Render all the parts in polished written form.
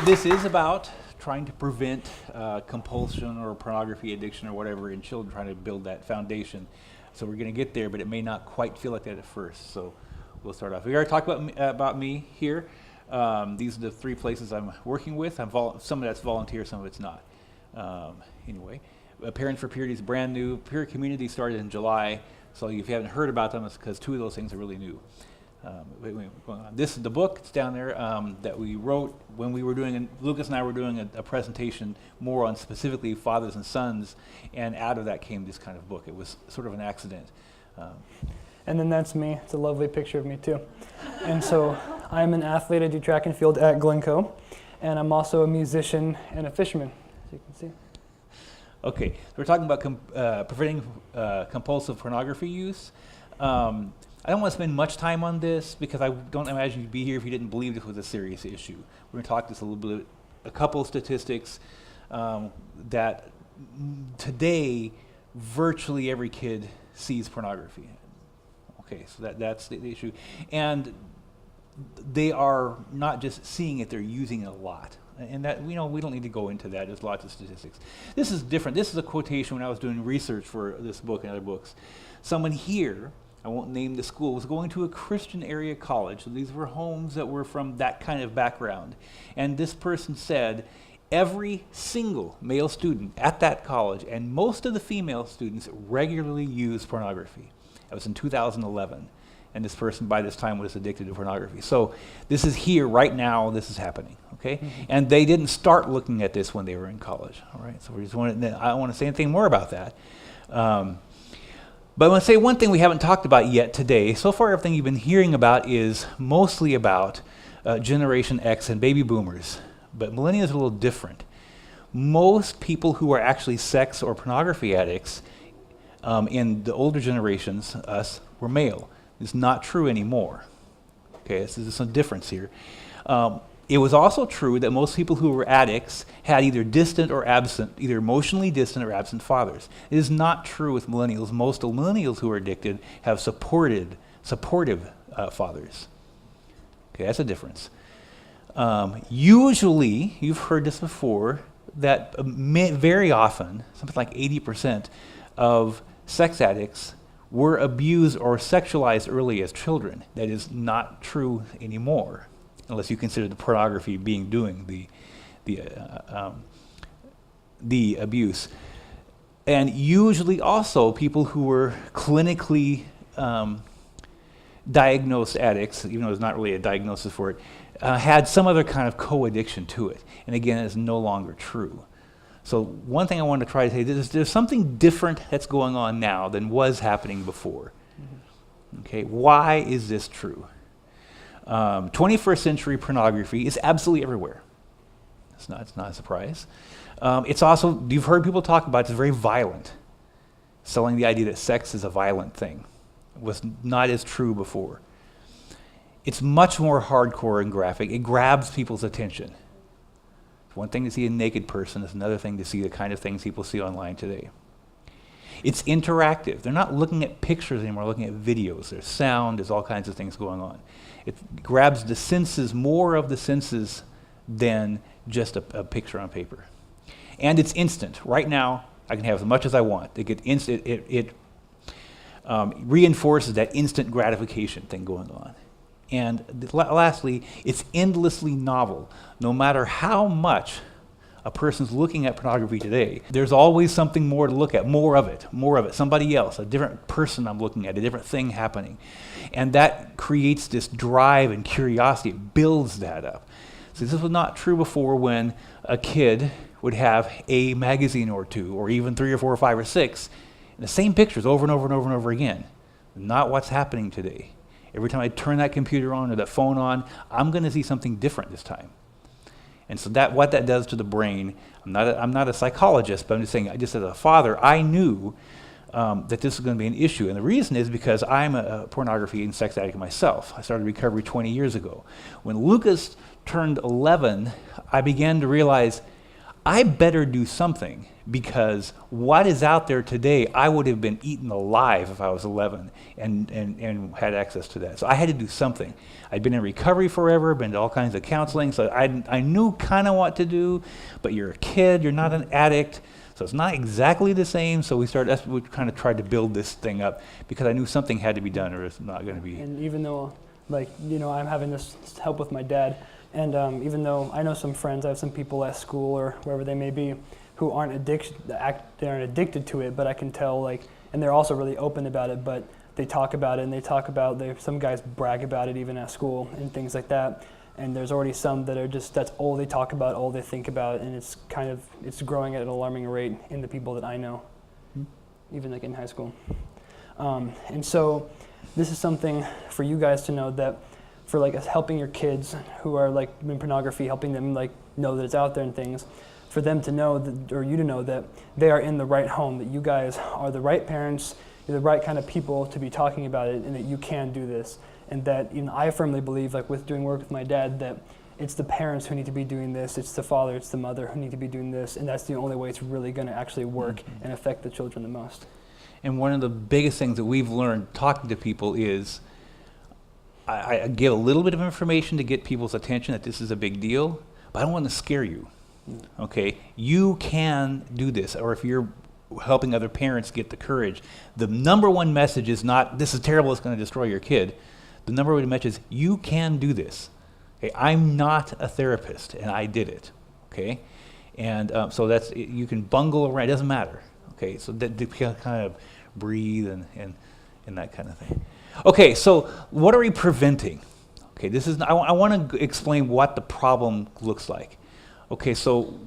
This is about trying to prevent compulsion or pornography addiction or whatever in children, trying to build that foundation. So we're going to get there, but it may not quite feel like that at first. So we'll start off. We already talked about me here. These are the three places I'm working with. Some of that's volunteer, some of it's not. Anyway, Parents for Purity is brand new. Pure Community started in July. So if you haven't heard about them, it's because two of those things are really new. This is the book. It's down there that we wrote when we were doing. Lucas and I were doing a presentation more on specifically fathers and sons, and out of that came this kind of book. It was sort of an accident. And then that's me. It's a lovely picture of me too. And so I'm an athlete. I do track and field at Glencoe, and I'm also a musician and a fisherman, as you can see. Okay, so we're talking about preventing compulsive pornography use. I don't want to spend much time on this because I don't imagine you'd be here if you didn't believe this was a serious issue. We're going to talk just a little bit, a couple of statistics that today virtually every kid sees pornography. Okay, so that's the issue. And they are not just seeing it, they're using it a lot. And that, we don't need to go into that. There's lots of statistics. This is different. This is a quotation when I was doing research for this book and other books. Someone here, I won't name the school, was going to a Christian area college. So these were homes that were from that kind of background. And this person said, every single male student at that college and most of the female students regularly use pornography. That was in 2011. And this person by this time was addicted to pornography. So this is here right now, this is happening, okay? Mm-hmm. And they didn't start looking at this when they were in college, all right? So I don't want to say anything more about that. But I want to say one thing we haven't talked about yet today. So far, everything you've been hearing about is mostly about Generation X and baby boomers. But millennials are a little different. Most people who are actually sex or pornography addicts in the older generations, us, were male. It's not true anymore. Okay, so there's some difference here. It was also true that most people who were addicts had either distant or absent, either emotionally distant or absent fathers. It is not true with millennials. Most millennials who are addicted have supportive fathers. Okay, that's a difference. Usually, you've heard this before, that very often, something like 80% of sex addicts were abused or sexualized early as children. That is not true anymore, unless you consider the pornography doing the abuse. And usually also people who were clinically diagnosed addicts, even though there's not really a diagnosis for it, had some other kind of co-addiction to it. And again, it's no longer true. So one thing I want to try to say is there's something different that's going on now than was happening before. Mm-hmm. Okay, why is this true? 21st century pornography is absolutely everywhere. It's not a surprise. It's also, you've heard people talk about, it's very violent. Selling the idea that sex is a violent thing was not as true before. It's much more hardcore and graphic. It grabs people's attention. It's one thing to see a naked person, it's another thing to see the kind of things people see online today. It's interactive. They're not looking at pictures anymore, looking at videos. There's sound, there's all kinds of things going on. It grabs the senses, more of the senses than just a picture on paper. And it's instant. Right now, I can have as much as I want. It reinforces that instant gratification thing going on. And lastly, it's endlessly novel. No matter how much a person's looking at pornography today, there's always something more to look at, more of it, somebody else, a different person I'm looking at, a different thing happening. And that creates this drive and curiosity. It builds that up. So this was not true before, when a kid would have a magazine or two, or even 3 or 4 or 5 or 6, and the same pictures over and over and over and over again. Not what's happening today. Every time I turn that computer on or that phone on, I'm going to see something different this time. And so what that does to the brain, I'm not a psychologist, but I'm just saying, just as a father, I knew that this was going to be an issue. And the reason is because I'm a pornography and sex addict myself. I started recovery 20 years ago. When Lucas turned 11, I began to realize I better do something, because what is out there today, I would have been eaten alive if I was 11 and had access to that. So I had to do something. I'd been in recovery forever, been to all kinds of counseling, so I knew kind of what to do, but you're a kid, you're not an addict, so it's not exactly the same. So we kind of tried to build this thing up, because I knew something had to be done or it's not going to be. And even though, like, I'm having this help with my dad, and even though I know some friends, I have some people at school or wherever they may be who aren't addicted to it, but I can tell, like, and they're also really open about it, but they talk about it, and they talk about, some guys brag about it even at school and things like that. And there's already some that are just, that's all they talk about, all they think about, and it's growing at an alarming rate in the people that I know, even like in high school. And so this is something for you guys to know, that for like helping your kids who are like in pornography, helping them like know that it's out there and things, for them to know that, or you to know that they are in the right home, that you guys are the right parents, you're the right kind of people to be talking about it, and that you can do this. And that I firmly believe, like with doing work with my dad, that it's the parents who need to be doing this, it's the father, it's the mother who need to be doing this, and that's the only way it's really going to actually work and affect the children the most. And one of the biggest things that we've learned talking to people is I give a little bit of information to get people's attention that this is a big deal, but I don't want to scare you. Okay, you can do this. Or if you're helping other parents get the courage, the number one message is not, this is terrible, it's going to destroy your kid. The number one message is, you can do this. Okay, I'm not a therapist, and I did it. Okay, and so that's, you can bungle around, it doesn't matter. Okay, so that you can kind of breathe and that kind of thing. Okay, so what are we preventing? Okay, this is, I want to explain what the problem looks like. Okay, so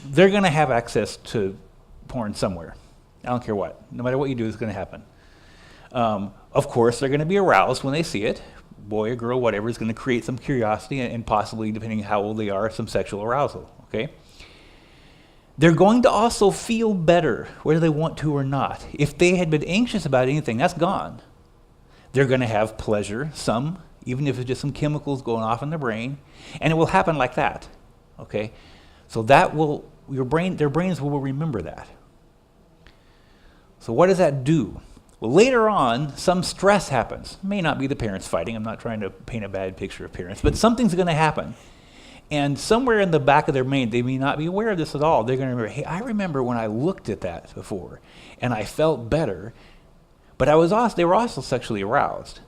they're going to have access to porn somewhere. I don't care what. No matter what you do, it's going to happen. Of course, they're going to be aroused when they see it. Boy or girl, whatever, is going to create some curiosity and possibly, depending on how old they are, some sexual arousal. Okay? They're going to also feel better, whether they want to or not. If they had been anxious about anything, that's gone. They're going to have pleasure, some, even if it's just some chemicals going off in their brain, and it will happen like that. Okay? So that will, their brains will remember that. So what does that do? Well, later on, some stress happens. It may not be the parents fighting. I'm not trying to paint a bad picture of parents, but something's going to happen. And somewhere in the back of their mind, they may not be aware of this at all. They're going to remember, hey, I remember when I looked at that before, and I felt better, but they were also sexually aroused.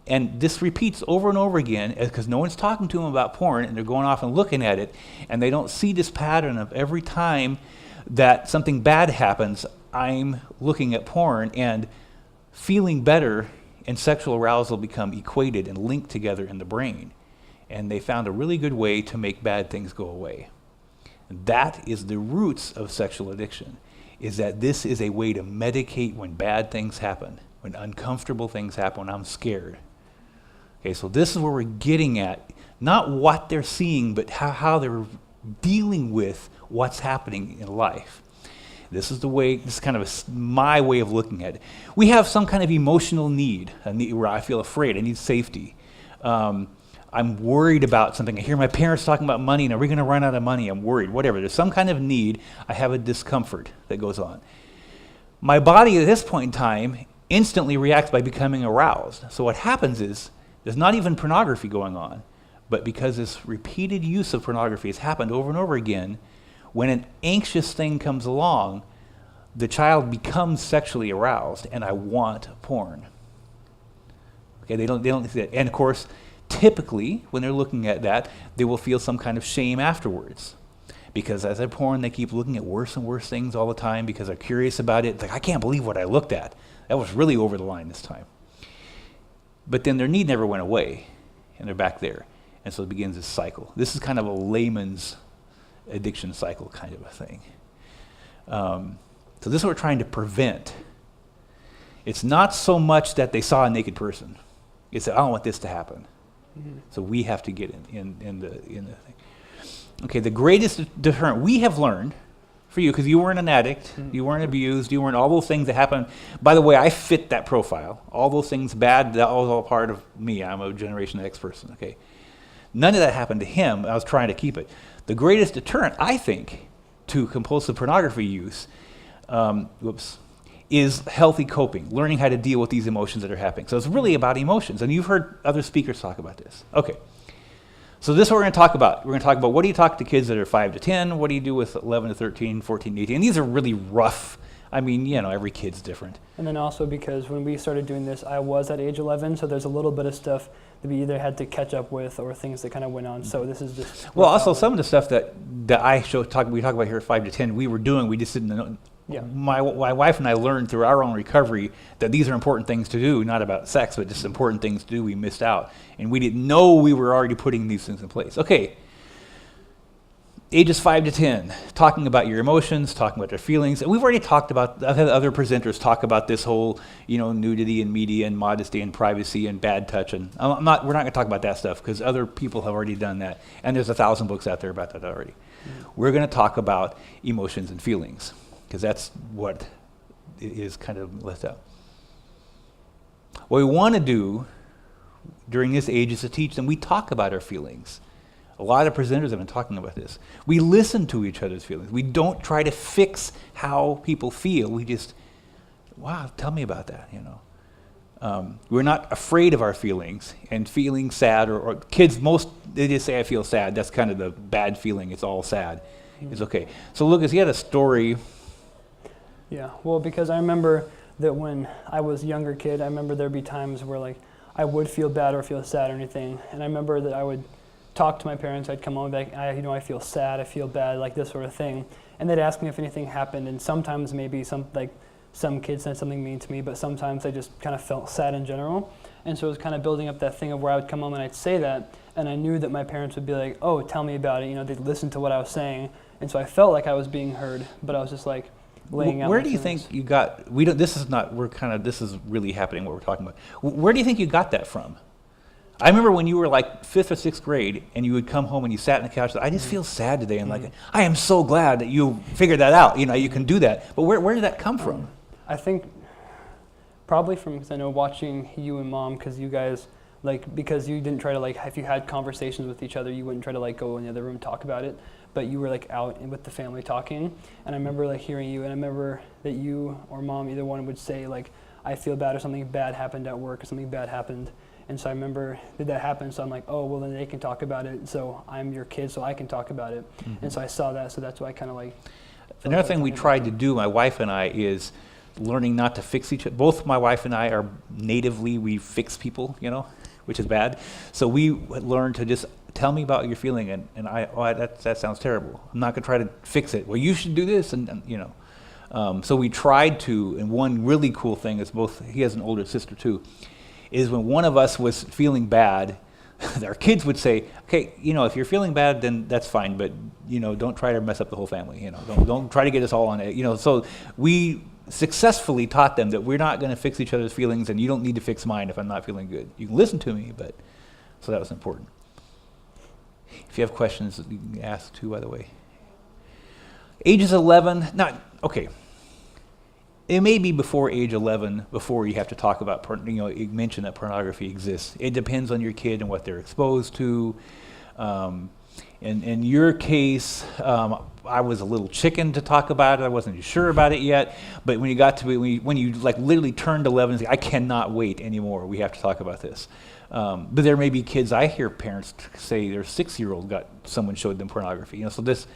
And this repeats over and over again, because no one's talking to them about porn, and they're going off and looking at it, and they don't see this pattern of every time that something bad happens, I'm looking at porn, and feeling better and sexual arousal become equated and linked together in the brain. And they found a really good way to make bad things go away. That is the roots of sexual addiction, is that this is a way to medicate when bad things happen, when uncomfortable things happen, when I'm scared. Okay, so this is where we're getting at, not what they're seeing, but how they're dealing with what's happening in life. This is kind of my way of looking at it. We have some kind of emotional need, a need where I feel afraid, I need safety. I'm worried about something. I hear my parents talking about money, and are we going to run out of money? I'm worried, whatever. There's some kind of need. I have a discomfort that goes on. My body at this point in time instantly reacts by becoming aroused. So what happens is, there's not even pornography going on, but because this repeated use of pornography has happened over and over again, when an anxious thing comes along, the child becomes sexually aroused, and I want porn. Okay, they don't see that. And of course, typically, when they're looking at that, they will feel some kind of shame afterwards. Because as they're porn, they keep looking at worse and worse things all the time because they're curious about it. It's like, I can't believe what I looked at. That was really over the line this time. But then their need never went away, and they're back there. And so it begins this cycle. This is kind of a layman's addiction cycle kind of a thing. So this is what we're trying to prevent. It's not so much that they saw a naked person. It's that I don't want this to happen. Mm-hmm. So we have to get in the thing. Okay, the greatest deterrent we have learned for you, because you weren't an addict, mm-hmm. you weren't abused, you weren't all those things that happen. By the way, I fit that profile. All those things bad, that was all part of me. I'm a Generation X person, okay? None of that happened to him. I was trying to keep it. The greatest deterrent, I think, to compulsive pornography use, is healthy coping, learning how to deal with these emotions that are happening. So it's really about emotions, and you've heard other speakers talk about this. Okay, so this is what we're going to talk about. We're going to talk about what do you talk to kids that are 5 to 10, what do you do with 11 to 13, 14 to 18, and these are really rough. I mean, every kid's different. And then also because when we started doing this, I was at age 11, so there's a little bit of stuff that we either had to catch up with or things that kind of went on. So this is just... Well, also some of the stuff that we talk about here at 5 to 10, we were doing, we just didn't know. Yeah. My wife and I learned through our own recovery that these are important things to do, not about sex, but just important things to do. We missed out. And we didn't know we were already putting these things in place. Okay. Ages 5 to 10, talking about your emotions, talking about their feelings. And we've already talked about, I've had other presenters talk about this whole, nudity and media and modesty and privacy and bad touch. And we're not going to talk about that stuff because other people have already done that. And there's 1,000 books out there about that already. Mm-hmm. We're going to talk about emotions and feelings because that's what is kind of left out. What we want to do during this age is to teach them, we talk about our feelings. A lot of presenters have been talking about this. We listen to each other's feelings. We don't try to fix how people feel. We just, wow, tell me about that, We're not afraid of our feelings and feeling sad, or kids, they just say, I feel sad. That's kind of the bad feeling. It's all sad. Mm-hmm. It's okay. So Lucas, you had a story. Yeah, well, because I remember that when I was a younger kid, I remember there'd be times where I would feel bad or feel sad or anything. And I remember that I would talk to my parents. I'd come home and be like, I feel sad, I feel bad, like this sort of thing. And they'd ask me if anything happened, and sometimes maybe some kids said something mean to me, but sometimes I just kind of felt sad in general. And so it was kind of building up that thing of where I would come home and I'd say that, and I knew that my parents would be like, oh, tell me about it. They'd listen to what I was saying. And so I felt like I was being heard, but I was just laying out. Where do you think you got, this is really happening what we're talking about. Where do you think you got that from? I remember when you were 5th or 6th grade and you would come home and you sat on the couch and I just feel sad today, and I am so glad that you figured that out. You can do that. But where did that come from? I think probably from, because I know watching you and Mom, because you guys, because you didn't try to, if you had conversations with each other, you wouldn't try to go in the other room and talk about it, but you were out with the family talking. And I remember hearing you, and I remember that you or Mom, either one would say I feel bad, or something bad happened at work, or something bad happened. And so I remember that happened, so I'm like, oh, well, then they can talk about it, so I'm your kid, so I can talk about it. Mm-hmm. And so I saw that, so that's why I kind of Another thing we tried to do, my wife and I, is learning not to fix each other. Both my wife and I are natively, we fix people, which is bad. So we learned to just tell me about your feeling, and that sounds terrible. I'm not going to try to fix it. Well, you should do this, and so we tried to, and one really cool thing is he has an older sister too, is when one of us was feeling bad, our kids would say, okay, if you're feeling bad, then that's fine, but, don't try to mess up the whole family, don't try to get us all on it, so we successfully taught them that we're not going to fix each other's feelings, and you don't need to fix mine if I'm not feeling good. You can listen to me, so that was important. If you have questions, you can ask too, by the way. Ages 11, okay. It may be before age 11, before you have to talk about, you mention that pornography exists. It depends on your kid and what they're exposed to. In your case, I was a little chicken to talk about it. I wasn't sure about it yet. But when you got to when you literally turned 11 and say, I cannot wait anymore. We have to talk about this. But there may be kids, I hear parents say their 6-year-old someone showed them pornography. So this,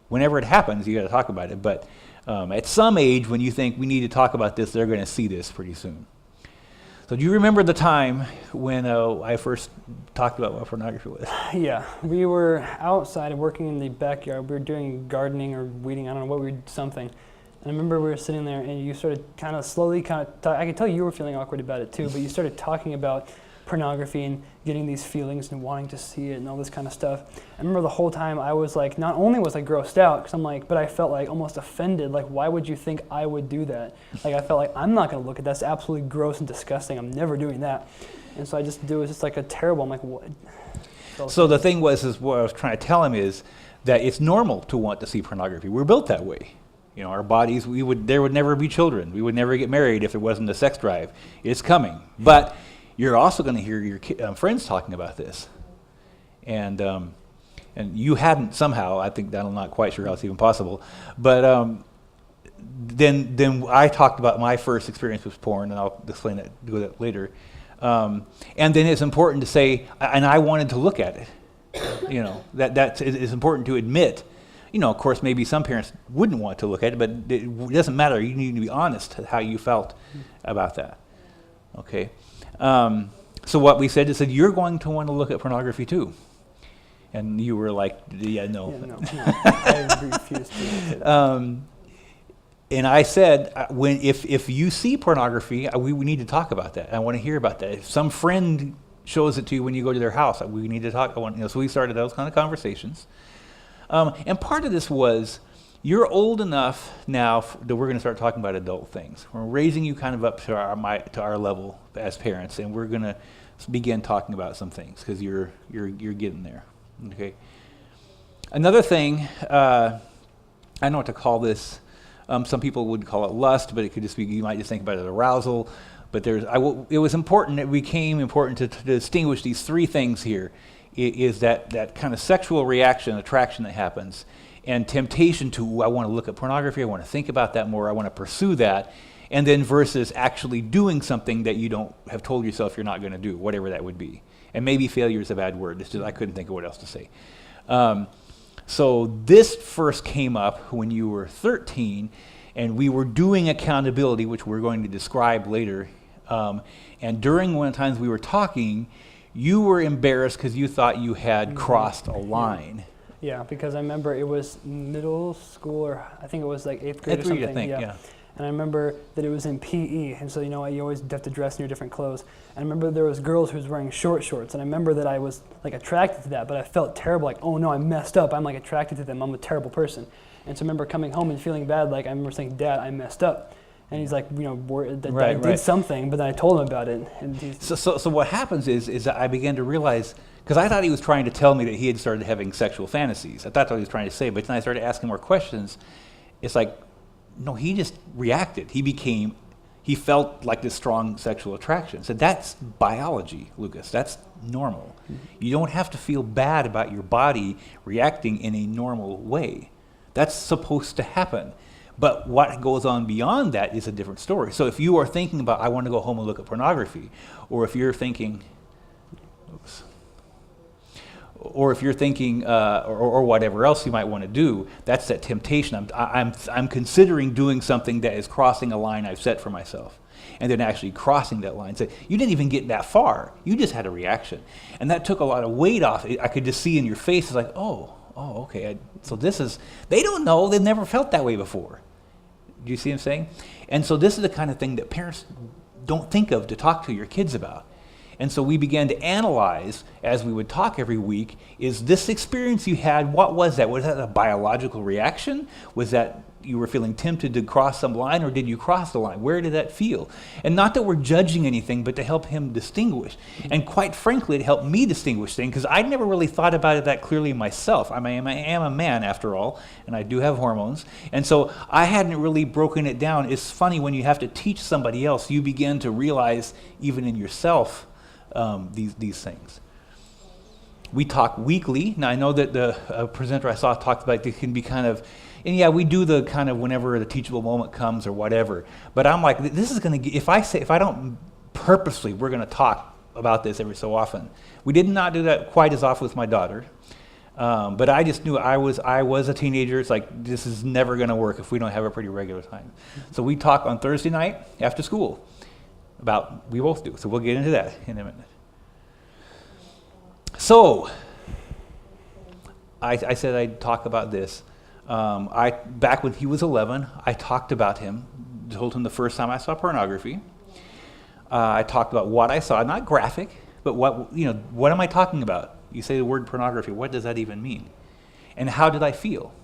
whenever it happens, you got to talk about it. But at some age, when you think we need to talk about this, they're going to see this pretty soon. So do you remember the time when I first talked about what pornography was? Yeah, we were outside working in the backyard. We were doing gardening or weeding, I don't know what we were, something. And I remember we were sitting there and you started kind of slowly, I could tell you were feeling awkward about it too, but you started talking about pornography and getting these feelings and wanting to see it and all this kind of stuff. I remember the whole time I was not only was I grossed out, because I'm but I felt almost offended. Why would you think I would do that? I felt I'm not going to look at that. That's absolutely gross and disgusting. I'm never doing that. And so I just do it. It's just a terrible, I'm what? So the thing was, what I was trying to tell him is that it's normal to want to see pornography. We're built that way. Our bodies, there would never be children. We would never get married if there wasn't a sex drive. It's coming. But you're also going to hear your friends talking about this. And and you hadn't somehow. I think I'm not quite sure how it's even possible, but then I talked about my first experience with porn, and I'll explain that, do that later. And then it's important to say, and I wanted to look at it. You know, that is important to admit. You know, of course, maybe some parents wouldn't want to look at it, but it doesn't matter. You need to be honest how you felt about that. Okay. So what we said is that you're going to want to look at pornography too. And you were like, yeah, no. Yeah, no. I refuse to. And I said, if you see pornography, we need to talk about that. I want to hear about that. If some friend shows it to you when you go to their house, we need to talk. So we started those kind of conversations. And part of this was, you're old enough now that we're going to start talking about adult things. We're raising you kind of up to our level as parents, and we're going to begin talking about some things because you're getting there. Okay. Another thing, I don't know what to call this. Some people would call it lust, but it could just be, you might just think about it as arousal. But it was important, it became important to distinguish these three things here. Is that kind of sexual reaction, attraction that happens, and temptation to, I want to look at pornography, I want to think about that more, I want to pursue that, and then versus actually doing something that you don't have told yourself you're not going to do, whatever that would be. And maybe failure is a bad word. It's just, I couldn't think of what else to say. So this first came up when you were 13, and we were doing accountability, which we're going to describe later. And during one of the times we were talking, you were embarrassed because you thought you had crossed a line. Yeah, because I remember it was middle school, or I think it was like 8th grade or something. I think, yeah. And I remember that it was in PE, and so you always have to dress in your different clothes. And I remember there was girls who was wearing short shorts, and I remember that I was like attracted to that, but I felt terrible, like, oh no, I messed up. I'm like attracted to them. I'm a terrible person. And so I remember coming home and feeling bad, like I remember saying, Dad, I messed up. And he's like, I did something, but then I told him about it. And so what happens is that I began to realize, because I thought he was trying to tell me that he had started having sexual fantasies. I thought that's what he was trying to say, but then I started asking more questions. It's like, no, he just reacted. He felt like this strong sexual attraction. So that's biology, Lucas. That's normal. Mm-hmm. You don't have to feel bad about your body reacting in a normal way. That's supposed to happen. But what goes on beyond that is a different story. So if you are thinking about, I want to go home and look at pornography, or if you're thinking, or whatever else you might want to do, that's that temptation. I'm considering doing something that is crossing a line I've set for myself, and then actually crossing that line. So you didn't even get that far. You just had a reaction, and that took a lot of weight off. I could just see in your face, it's like, oh, okay. So this is, they don't know. They've never felt that way before. Do you see what I'm saying? And so this is the kind of thing that parents don't think of to talk to your kids about. And so we began to analyze, as we would talk every week, is this experience you had, what was that? Was that a biological reaction? Was that you were feeling tempted to cross some line, or did you cross the line? Where did that feel? And not that we're judging anything, but to help him distinguish. And quite frankly, it helped me distinguish things, because I'd never really thought about it that clearly myself. I am a man, after all, and I do have hormones. And so I hadn't really broken it down. It's funny, when you have to teach somebody else, you begin to realize, even in yourself, these things. We talk weekly. Now, I know that the presenter I saw talked about it can be kind of, and yeah, we do the kind of whenever the teachable moment comes or whatever. But I'm like, this is going to, if I don't purposely, we're going to talk about this every so often. We did not do that quite as often with my daughter. But I just knew I was a teenager. It's like, this is never going to work if we don't have a pretty regular time. So we talk on Thursday night after school. We both do. So we'll get into that in a minute. So, I said I'd talk about this. Back when he was 11, I talked about him, told him the first time I saw pornography. I talked about what I saw, not graphic, but what am I talking about? You say the word pornography, what does that even mean? And how did I feel?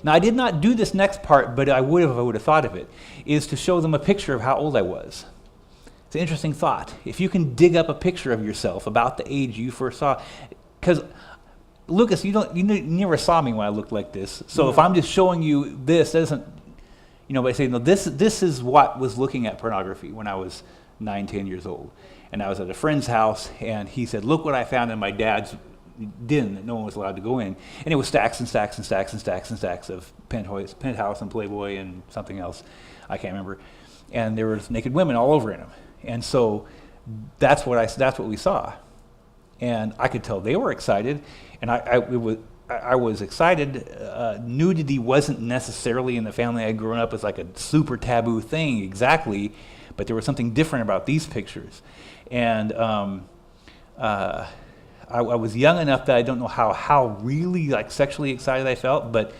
Now, I did not do this next part, but I would have if I would have thought of it, is to show them a picture of how old I was. It's an interesting thought. If you can dig up a picture of yourself about the age you first saw, because Lucas, you never saw me when I looked like this. So if I'm just showing you this, doesn't, by saying, no, this is what was looking at pornography when I was 9, 10 years old. And I was at a friend's house, and he said, look what I found in my dad's den that no one was allowed to go in. And it was stacks and stacks and stacks and stacks and stacks of Penthouse and Playboy and something else. I can't remember. And there was naked women all over in them. And so that's what we saw. And I could tell they were excited, and I was excited. Nudity wasn't necessarily in the family I'd grown up as like a super taboo thing exactly, but there was something different about these pictures. And I was young enough that I don't know how really like sexually excited I felt, but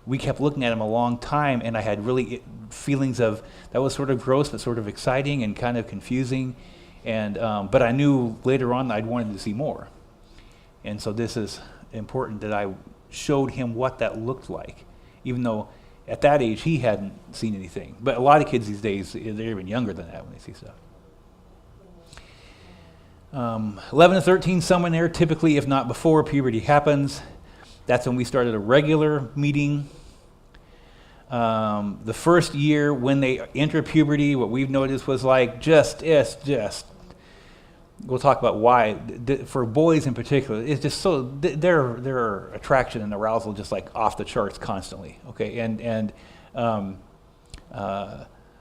we kept looking at them a long time, and I had really feelings of that was sort of gross but sort of exciting and kind of confusing. And but I knew later on I'd wanted to see more. And so this is important that I showed him what that looked like, even though at that age he hadn't seen anything. But a lot of kids these days, they're even younger than that when they see stuff. 11 to 13, somewhere there, typically, if not before puberty happens. That's when we started a regular meeting. The first year when they enter puberty, what we've noticed was like we'll talk about why. For boys in particular, it's just so their attraction and arousal just like off the charts constantly. Okay, and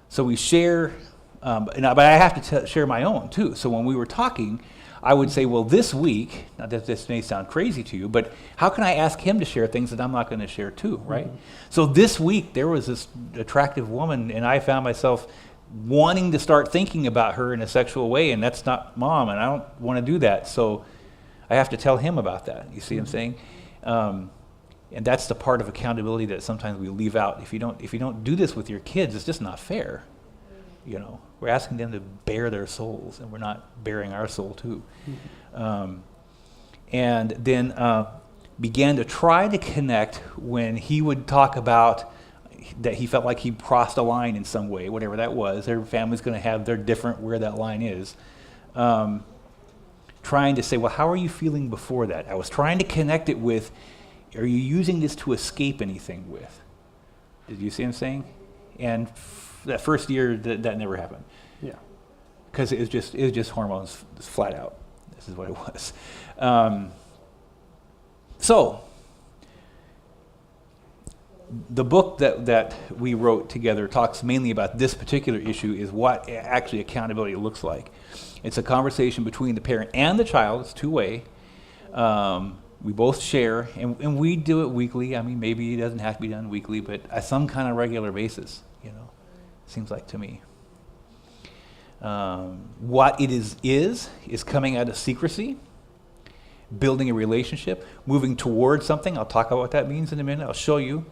so we share, but I have to share my own too. So when we were talking, I would say, well, this week, now that this may sound crazy to you, but how can I ask him to share things that I'm not going to share too, right? Mm-hmm. So this week there was this attractive woman, and I found myself wanting to start thinking about her in a sexual way, and that's not Mom, and I don't want to do that. So I have to tell him about that. You see what I'm saying? And that's the part of accountability that sometimes we leave out. If you don't do this with your kids, it's just not fair. You know, we're asking them to bare their souls, and we're not bearing our soul too. Mm-hmm. And then began to try to connect when he would talk about that he felt like he crossed a line in some way, whatever that was. Their family's going to have their different where that line is. Trying to say, well, how are you feeling before that? I was trying to connect it with, are you using this to escape anything with? Did you see what I'm saying? And that first year, that never happened. Yeah. Because it was just hormones, flat out. This is what it was. So, the book that we wrote together talks mainly about this particular issue, is what actually accountability looks like. It's a conversation between the parent and the child. It's two-way. We both share, and we do it weekly. I mean, maybe it doesn't have to be done weekly, but at some kind of regular basis, you know, seems like to me. What it is coming out of secrecy, building a relationship, moving towards something. I'll talk about what that means in a minute. I'll show you.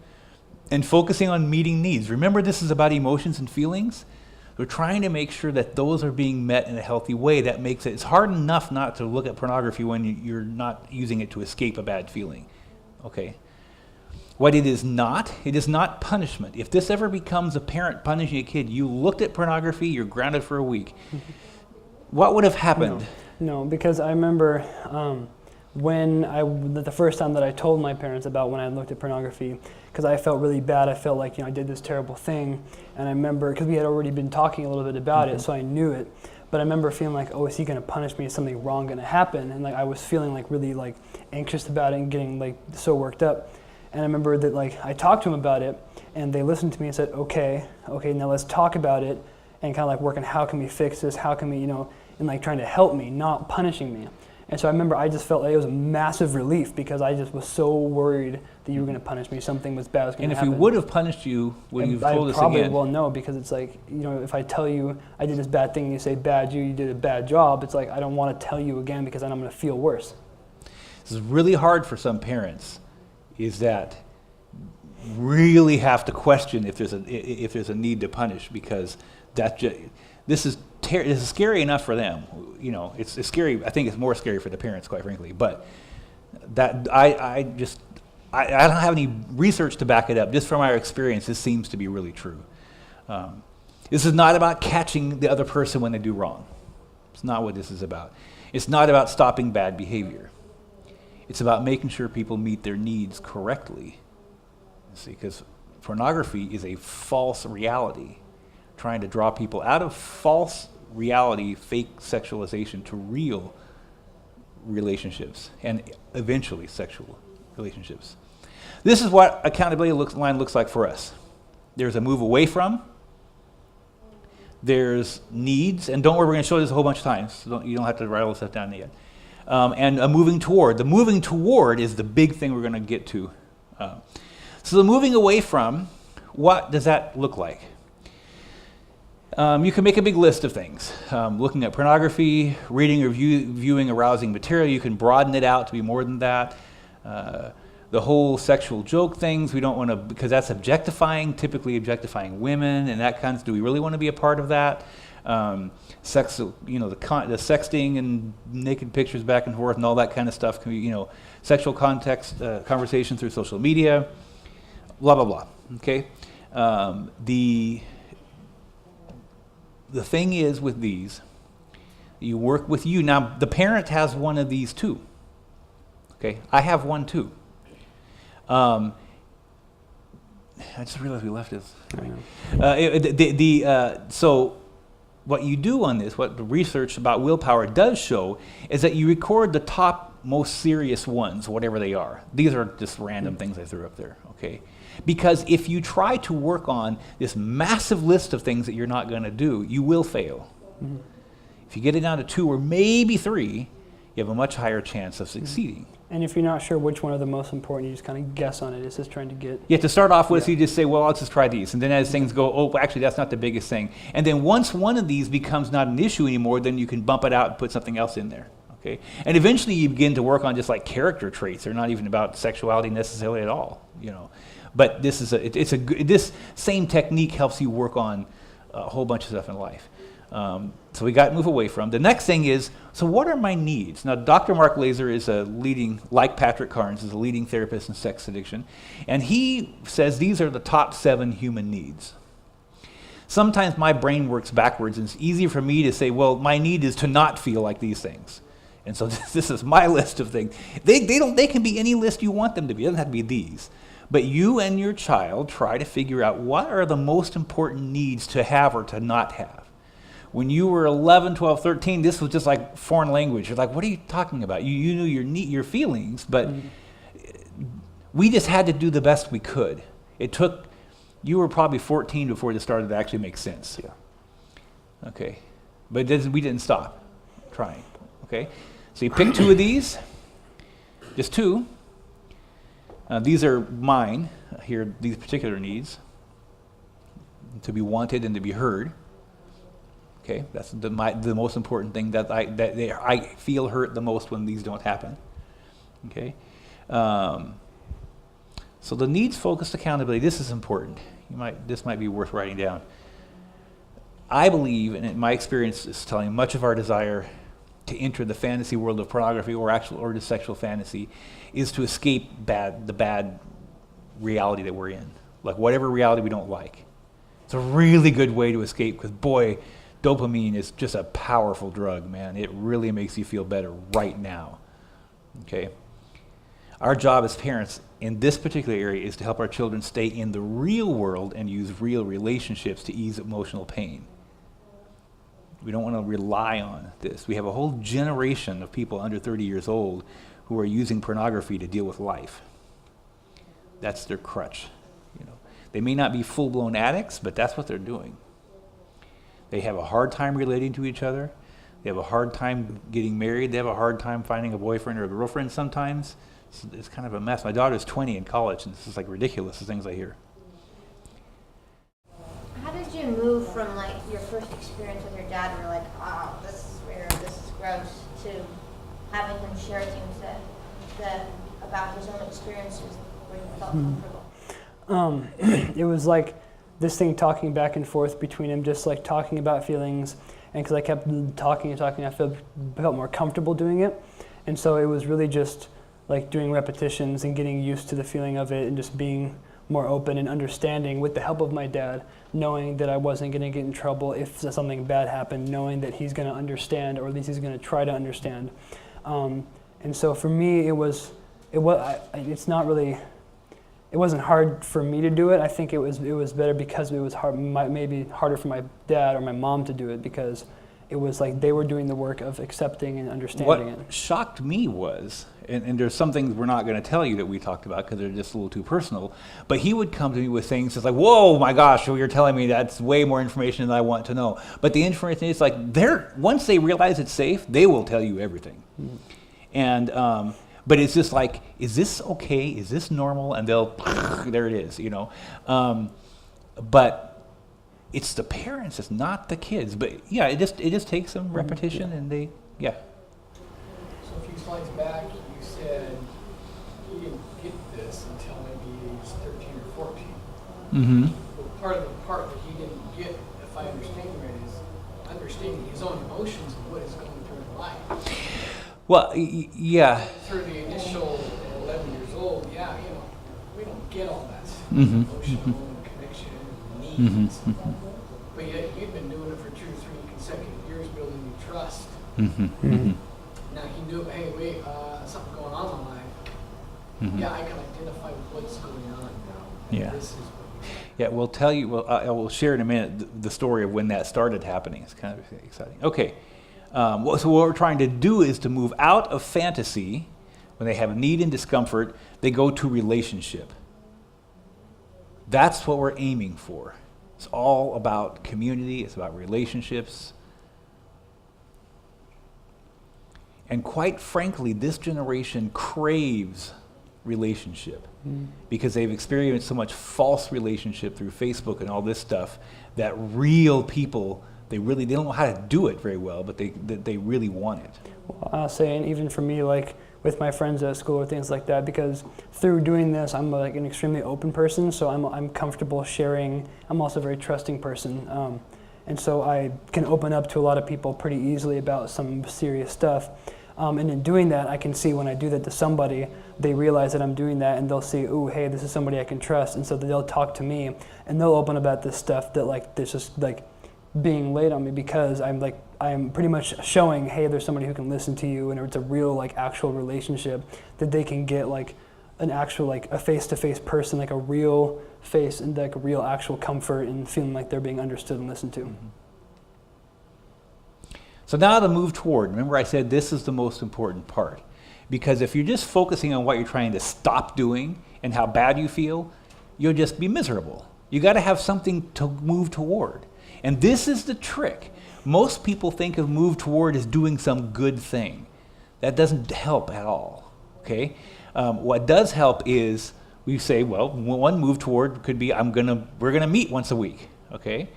And focusing on meeting needs. Remember, this is about emotions and feelings. We're trying to make sure that those are being met in a healthy way. That makes it's hard enough not to look at pornography when you're not using it to escape a bad feeling. Okay. What it is not punishment. If this ever becomes a parent punishing a kid, you looked at pornography, you're grounded for a week. What would have happened? No, because I remember the first time that I told my parents about when I looked at pornography, because I felt really bad. I felt like, I did this terrible thing. And I remember, because we had already been talking a little bit about it, so I knew it. But I remember feeling like, oh, is he going to punish me? Is something wrong going to happen? And like I was feeling like really like anxious about it and getting like so worked up. And I remember that like I talked to him about it, and they listened to me and said, okay, now let's talk about it, and kind of like working, how can we fix this? How can we, and like trying to help me, not punishing me. And so I remember I just felt like it was a massive relief, because I just was so worried that you were going to punish me. Something was bad was going to happen. And if we would have punished you, would you have told us again? Probably will no, because it's like, if I tell you I did this bad thing and you say, bad you did a bad job, it's like I don't want to tell you again, because then I'm going to feel worse. This is really hard for some parents, is that really have to question if there's a need to punish, because this is scary enough for them. It's scary. I think it's more scary for the parents, quite frankly. But that I don't have any research to back it up. Just from our experience, this seems to be really true. This is not about catching the other person when they do wrong. It's not what this is about. It's not about stopping bad behavior. It's about making sure people meet their needs correctly. See, because pornography is a false reality, trying to draw people out of false reality, fake sexualization, to real relationships and eventually sexual relationships. This is what accountability line looks like for us. There's a move away from, there's needs, and don't worry, we're going to show this a whole bunch of times, so you don't have to write all this stuff down yet. And a moving toward. The moving toward is the big thing we're going to get to. So the moving away from, what does that look like? You can make a big list of things. Looking at pornography, reading or viewing arousing material, you can broaden it out to be more than that. The whole sexual joke things, we don't want to, because that's objectifying, typically objectifying women and that kind of, do we really want to be a part of that? Sex, the sexting and naked pictures back and forth and all that kind of stuff can be, sexual context, conversation through social media, blah, blah, blah, okay? The thing is with these, you work with you. Now, the parent has one of these too, okay? I have one too. I just realized we left this. So what you do on this, what the research about willpower does show, is that you record the top most serious ones, whatever they are. These are just random things I threw up there, okay? Because if you try to work on this massive list of things that you're not going to do, you will fail. Mm-hmm. If you get it down to 2 or maybe 3, you have a much higher chance of succeeding. And if you're not sure which one are the most important, you just kind of guess on it. It's just trying to get... Yeah, to start off with, you just say, well, I'll just try these. And then as things go, oh, actually, that's not the biggest thing. And then once one of these becomes not an issue anymore, then you can bump it out and put something else in there. Okay? And eventually you begin to work on just like character traits. They're not even about sexuality necessarily at all, But this is this same technique helps you work on a whole bunch of stuff in life. So we got to move away from. The next thing is, so what are my needs? Now, Dr. Mark Laser is a leading, like Patrick Carnes, is a leading therapist in sex addiction. And he says these are the top 7 human needs. Sometimes my brain works backwards, and it's easier for me to say, well, my need is to not feel like these things. And so this is my list of things. They can be any list you want them to be. It doesn't have to be these. But you and your child try to figure out what are the most important needs to have or to not have. When you were 11, 12, 13, this was just like foreign language. You're like, what are you talking about? You knew your feelings, but we just had to do the best we could. You were probably 14 before this started to actually make sense. Yeah. Okay. But we didn't stop trying. Okay. So you pick 2 of these, just 2. These are mine here, these particular needs, to be wanted and to be heard. Okay, that's the most important thing that I feel hurt the most when these don't happen. Okay, so the needs-focused accountability. This is important. This might be worth writing down. I believe, and in my experience is telling much of our desire to enter the fantasy world of pornography or the sexual fantasy is to escape the bad reality that we're in, like whatever reality we don't like. It's a really good way to escape because boy. Dopamine is just a powerful drug, man. It really makes you feel better right now. Okay? Our job as parents in this particular area is to help our children stay in the real world and use real relationships to ease emotional pain. We don't want to rely on this. We have a whole generation of people under 30 years old who are using pornography to deal with life. That's their crutch. They may not be full-blown addicts, but that's what they're doing. They have a hard time relating to each other. They have a hard time getting married. They have a hard time finding a boyfriend or a girlfriend sometimes. It's kind of a mess. My daughter's 20 in college, and this is like ridiculous, the things I hear. How did you move from like your first experience with your dad, and you're like, oh, this is weird, this is gross, to having him share things about his own experiences where you felt comfortable? It was like this thing talking back and forth between him, just like talking about feelings, and because I kept talking and talking, I felt more comfortable doing it, and so it was really just like doing repetitions and getting used to the feeling of it and just being more open and understanding with the help of my dad, knowing that I wasn't going to get in trouble if something bad happened, knowing that he's going to understand, or at least he's going to try to understand. And so for me, it's not really. It wasn't hard for me to do it. I think it was better because it was hard, maybe harder for my dad or my mom to do it because it was like they were doing the work of accepting and understanding it. What shocked me was, and there's some things we're not going to tell you that we talked about because they're just a little too personal, but he would come to me with things that's like, whoa, my gosh, you're telling me that's way more information than I want to know. But the information is like, once they realize it's safe, they will tell you everything. Mm-hmm. And, but it's just like, is this okay? Is this normal? And they'll, there it is, you know. But it's the parents, it's not the kids. But yeah, it just takes some repetition, and they, yeah. So a few slides back, you said you didn't get this until maybe age 13 or 14. Mm-hmm. Well, part of the part that he didn't get, if I understand right, is understanding his own emotions and what is going through his life. Well, yeah. Through the initial 11 years old, yeah, you know, we don't get all that Mm-hmm. emotional connection, needs. Mm-hmm. But yet you've been doing it for 2 or 3 consecutive years, building new trust. Mm-hmm. Mm-hmm. Now he knew, hey, wait, something going on in my life. Mm-hmm. Yeah, I can identify with what's going on now. Yeah. This is what Yeah, we'll tell you. Well, I will share in a minute the story of when that started happening. It's kind of exciting. Okay, so what we're trying to do is to move out of fantasy. When they have need and discomfort, they go to relationship. That's what we're aiming for. It's all about community. It's about relationships. And quite frankly, this generation craves relationship because they've experienced so much false relationship through Facebook and all this stuff that real people, they don't know how to do it very well, but they really want it. Well, I'll say, and even for me, like with my friends at school or things like that, because through doing this, I'm like an extremely open person, so I'm comfortable sharing. I'm also a very trusting person, and so I can open up to a lot of people pretty easily about some serious stuff. And in doing that, I can see when I do that to somebody, they realize that I'm doing that, and they'll see, ooh, hey, this is somebody I can trust, and so they'll talk to me, and they'll open about this stuff that like there's just like being laid on me because I'm pretty much showing, hey, there's somebody who can listen to you, and it's a real like actual relationship that they can get like an actual like a face-to-face person, like a real face, and like a real actual comfort and feeling like they're being understood and listened to. Mm-hmm. So now to move toward, remember I said this is the most important part. Because if you're just focusing on what you're trying to stop doing and how bad you feel, you'll just be miserable. You got to have something to move toward. And this is the trick. Most people think of move toward as doing some good thing. That doesn't help at all, okay? What does help is we say, well, one move toward could be we're gonna meet once a week, okay?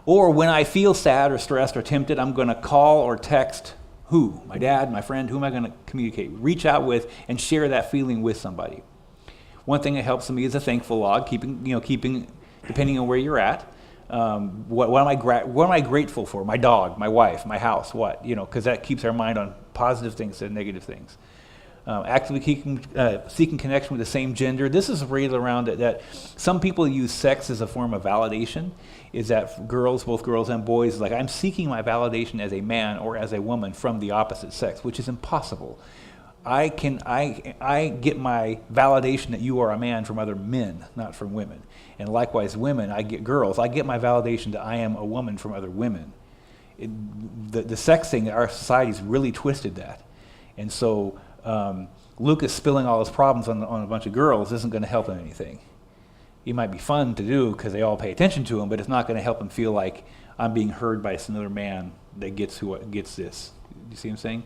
Or when I feel sad or stressed or tempted, I'm going to call or text who? My dad, my friend, who am I going to communicate? Reach out with and share that feeling with somebody. One thing that helps me is a thankful log, keeping depending on where you're at. What am I grateful for? My dog, my wife, my house, what? Because that keeps our mind on positive things and negative things. Actively seeking connection with the same gender. This is really around that some people use sex as a form of validation. Is that both girls and boys, like I'm seeking my validation as a man or as a woman from the opposite sex, which is impossible. I get my validation that you are a man from other men, not from women. And likewise, women, I get my validation that I am a woman from other women. The sex thing, our society's really twisted that. And so Lucas spilling all his problems on a bunch of girls isn't going to help him anything. It might be fun to do because they all pay attention to him, but it's not going to help him feel like I'm being heard by another man that gets this. You see what I'm saying?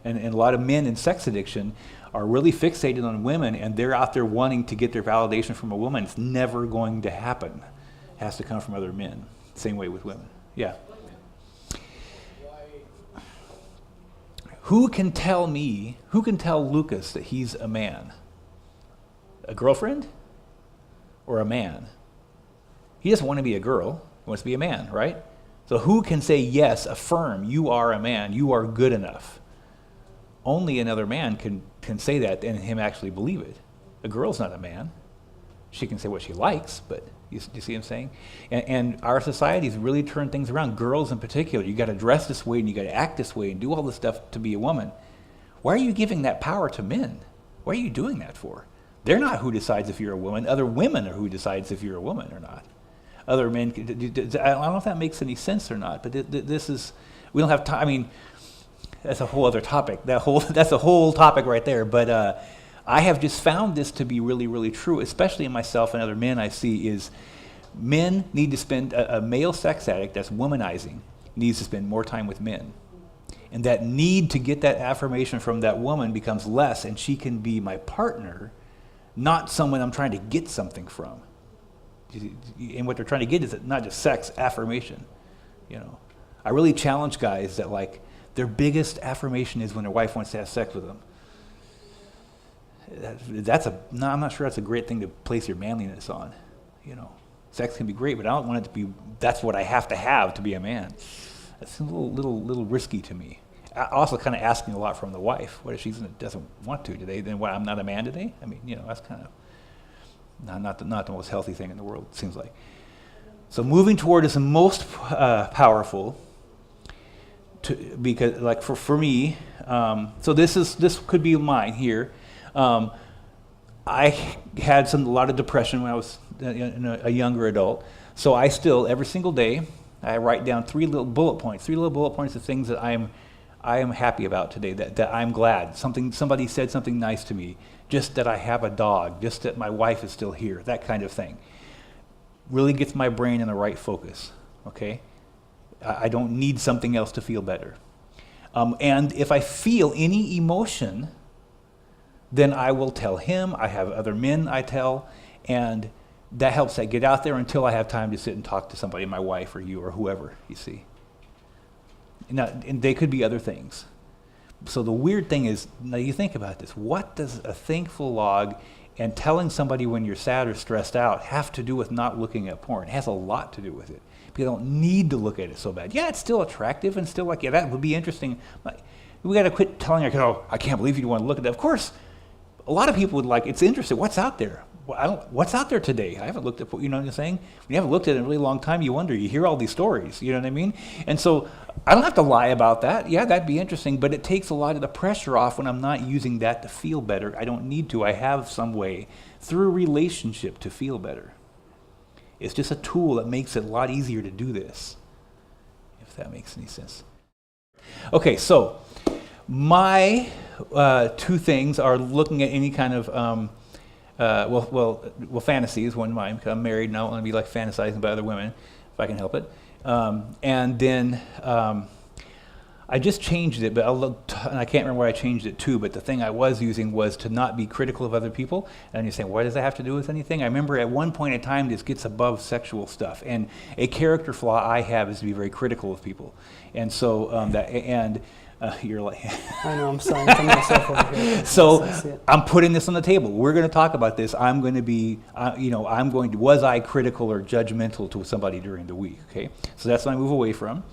And a lot of men in sex addiction are really fixated on women, and they're out there wanting to get their validation from a woman. It's never going to happen. It has to come from other men. Same way with women. Yeah. Who can tell Lucas that he's a man? A girlfriend? Or a man? He doesn't want to be a girl. He wants to be a man, right? So who can say, yes, affirm, you are a man, you are good enough? Only another man can say that and him actually believe it. A girl's not a man. She can say what she likes, but you see what I'm saying? And our society's really turned things around. Girls in particular, you got to dress this way and you got to act this way and do all this stuff to be a woman. Why are you giving that power to men? What are you doing that for? They're not who decides if you're a woman. Other women are who decides if you're a woman or not. Other men, I don't know if that makes any sense or not, but this is We don't have time. I mean, that's a whole other topic. That's a whole topic right there. But I have just found this to be really, really true, especially in myself and other men I see, is men need to spend, a male sex addict that's womanizing needs to spend more time with men. And that need to get that affirmation from that woman becomes less, and she can be my partner, not someone I'm trying to get something from. And what they're trying to get is not just sex, affirmation. You know, I really challenge guys that like their biggest affirmation is when their wife wants to have sex with them. I'm not sure that's a great thing to place your manliness on. You know, sex can be great, but I don't want it to be. That's what I have to be a man. That's a little risky to me. Also, kind of asking a lot from the wife. What if she doesn't want to today? Then what? I'm not a man today. I mean, you know, that's kind of not the most healthy thing in the world. It seems like. So moving toward is the most powerful. Because like for me, so this could be mine here. I had a lot of depression when I was a younger adult. So I still, every single day, I write down 3 little bullet points of things that I am happy about today, that I'm glad. Somebody said something nice to me, just that I have a dog, just that my wife is still here, that kind of thing. Really gets my brain in the right focus, okay? I don't need something else to feel better. And if I feel any emotion, then I will tell him. I have other men I tell, and that helps I get out there until I have time to sit and talk to somebody, my wife or you or whoever, you see. And they could be other things. So the weird thing is, now you think about this, what does a thankful log and telling somebody when you're sad or stressed out have to do with not looking at porn? It has a lot to do with it. People don't need to look at it so bad. Yeah, it's still attractive and still like, yeah, that would be interesting. Like, we got to quit telling our kids, oh, I can't believe you want to look at that. Of course, a lot of people would like, it's interesting. What's out there? Well, what's out there today? I haven't looked at, you know what I'm saying? When you haven't looked at it in a really long time, you wonder, you hear all these stories, you know what I mean? And so I don't have to lie about that. Yeah, that'd be interesting, but it takes a lot of the pressure off when I'm not using that to feel better. I don't need to. I have some way through relationship to feel better. It's just a tool that makes it a lot easier to do this, if that makes any sense. Okay, so my 2 things are looking at any kind of, fantasy is one of mine, because I'm married and I don't want to be like fantasizing about other women, if I can help it. And then I just changed it, but and I can't remember what I changed it to, but the thing I was using was to not be critical of other people. And you're saying, what does that have to do with anything? I remember at one point in time, this gets above sexual stuff. And a character flaw I have is to be very critical of people. And so, you're like... I know, I'm sighing to myself over here. So I'm putting this on the table. We're going to talk about this. I'm going to be, was I critical or judgmental to somebody during the week? Okay, so that's what I move away from.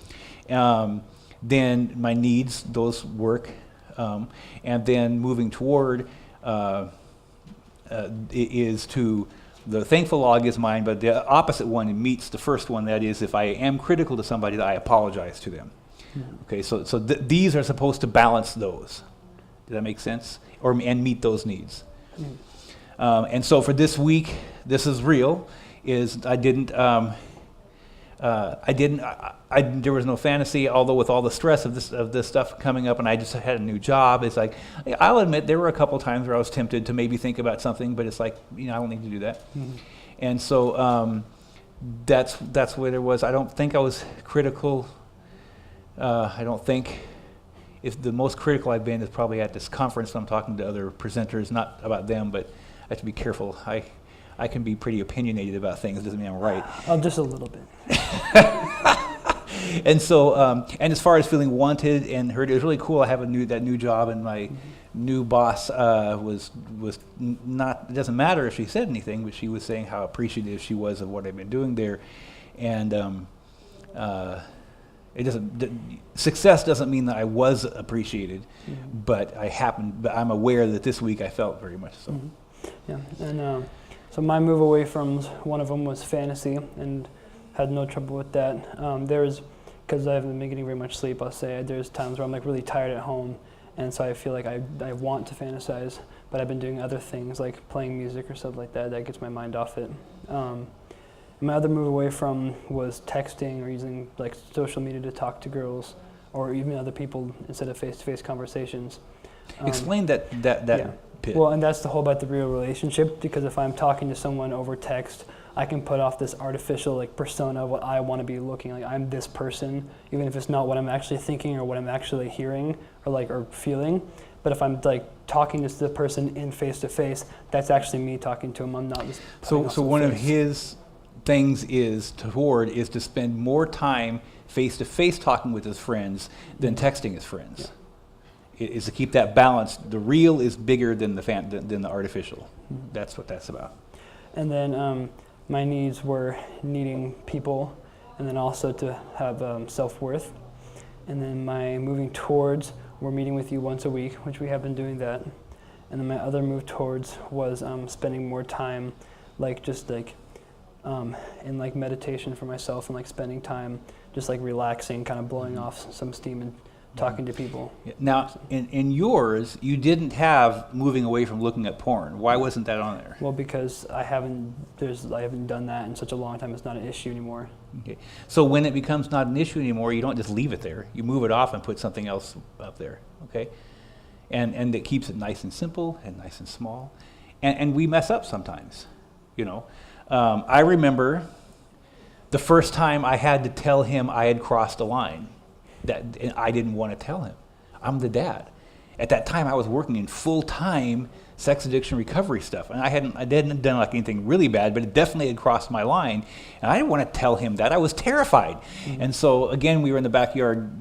Then my needs, those work. And then moving toward is to, the thankful log is mine, but the opposite one meets the first one. That is, if I am critical to somebody, that I apologize to them. Okay, so these are supposed to balance those. Does that make sense? And meet those needs. And so for this week, this is real. There was no fantasy, although with all the stress of this stuff coming up, and I just had a new job. It's like, I'll admit there were a couple times where I was tempted to maybe think about something, but it's like, I don't need to do that. Mm-hmm. And so that's what it was. I don't think I was critical. I don't think, if the most critical I've been is probably at this conference when I'm talking to other presenters, not about them, but I have to be careful. I can be pretty opinionated about things. It doesn't mean I'm right. Oh, just a little bit. And so, and as far as feeling wanted and heard, it was really cool. I have that new job, and my new boss was not. It doesn't matter if she said anything, but she was saying how appreciative she was of what I've been doing there, and success doesn't mean that I was appreciated, but I'm aware that this week I felt very much so. Mm-hmm. Yeah, and so my move away from one of them was fantasy, and had no trouble with that. Because I haven't been getting very much sleep, I'll say, there's times where I'm like really tired at home, and so I feel like I want to fantasize, but I've been doing other things like playing music or stuff like that gets my mind off it. My other move away from was texting or using like social media to talk to girls, or even other people instead of face-to-face conversations. Explain that Yeah. pit. Well, and that's the whole about the real relationship, because if I'm talking to someone over text, I can put off this artificial like persona of what I want to be looking like. I'm this person, even if it's not what I'm actually thinking or what I'm actually hearing or feeling. But if I'm like talking to the person in face to face, that's actually me talking to him. I'm not just So one of his things is to spend more time face to face talking with his friends than texting his friends. Is to keep that balance. The real is bigger than the artificial. That's what that's about. And then my needs were needing people, and then also to have self-worth. And then my moving towards were meeting with you once a week, which we have been doing that. And then my other move towards was spending more time, in like meditation for myself, and like spending time just like relaxing, kind of blowing off some steam and talking to people. Now, in yours, you didn't have moving away from looking at porn. Why wasn't that on there? Well, because I haven't done that in such a long time. It's not an issue anymore. Okay. So when it becomes not an issue anymore, you don't just leave it there. You move it off and put something else up there. Okay, and it keeps it nice and simple and nice and small. And we mess up sometimes. I remember the first time I had to tell him I had crossed a line. That I didn't want to tell him. I'm the dad. At that time, I was working in full-time sex addiction recovery stuff, and I hadn't done like anything really bad, but it definitely had crossed my line, and I didn't want to tell him that. I was terrified, and so again, we were in the backyard.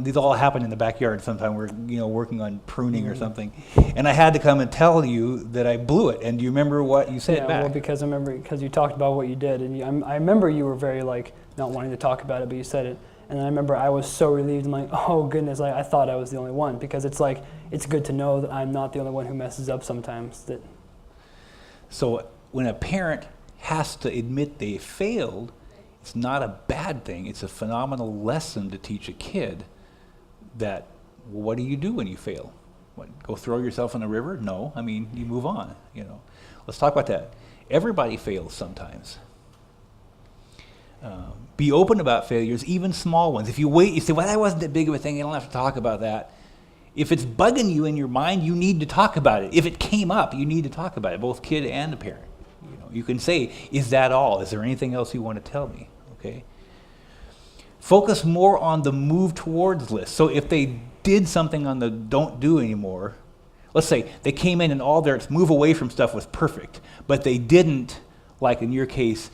These all happen in the backyard. Sometime we're working on pruning or something, and I had to come and tell you that I blew it. And do you remember what you said back? Well, because you talked about what you did, and I remember you were very like not wanting to talk about it, but you said it. And I remember I was so relieved. I'm like, oh goodness, I thought I was the only one, because it's like, it's good to know that I'm not the only one who messes up sometimes. So when a parent has to admit they failed, it's not a bad thing. It's a phenomenal lesson to teach a kid that, well, what do you do when you fail? What, go throw yourself in a river? No, you move on, Let's talk about that. Everybody fails sometimes. Be open about failures, even small ones. If you wait, you say, well, that wasn't that big of a thing, you don't have to talk about that. If it's bugging you in your mind, you need to talk about it. If it came up, you need to talk about it, both kid and the parent. You can say, is that all? Is there anything else you want to tell me? Okay. Focus more on the move towards list. So if they did something on the don't do anymore, let's say they came in and all their move away from stuff was perfect, but they didn't, like in your case,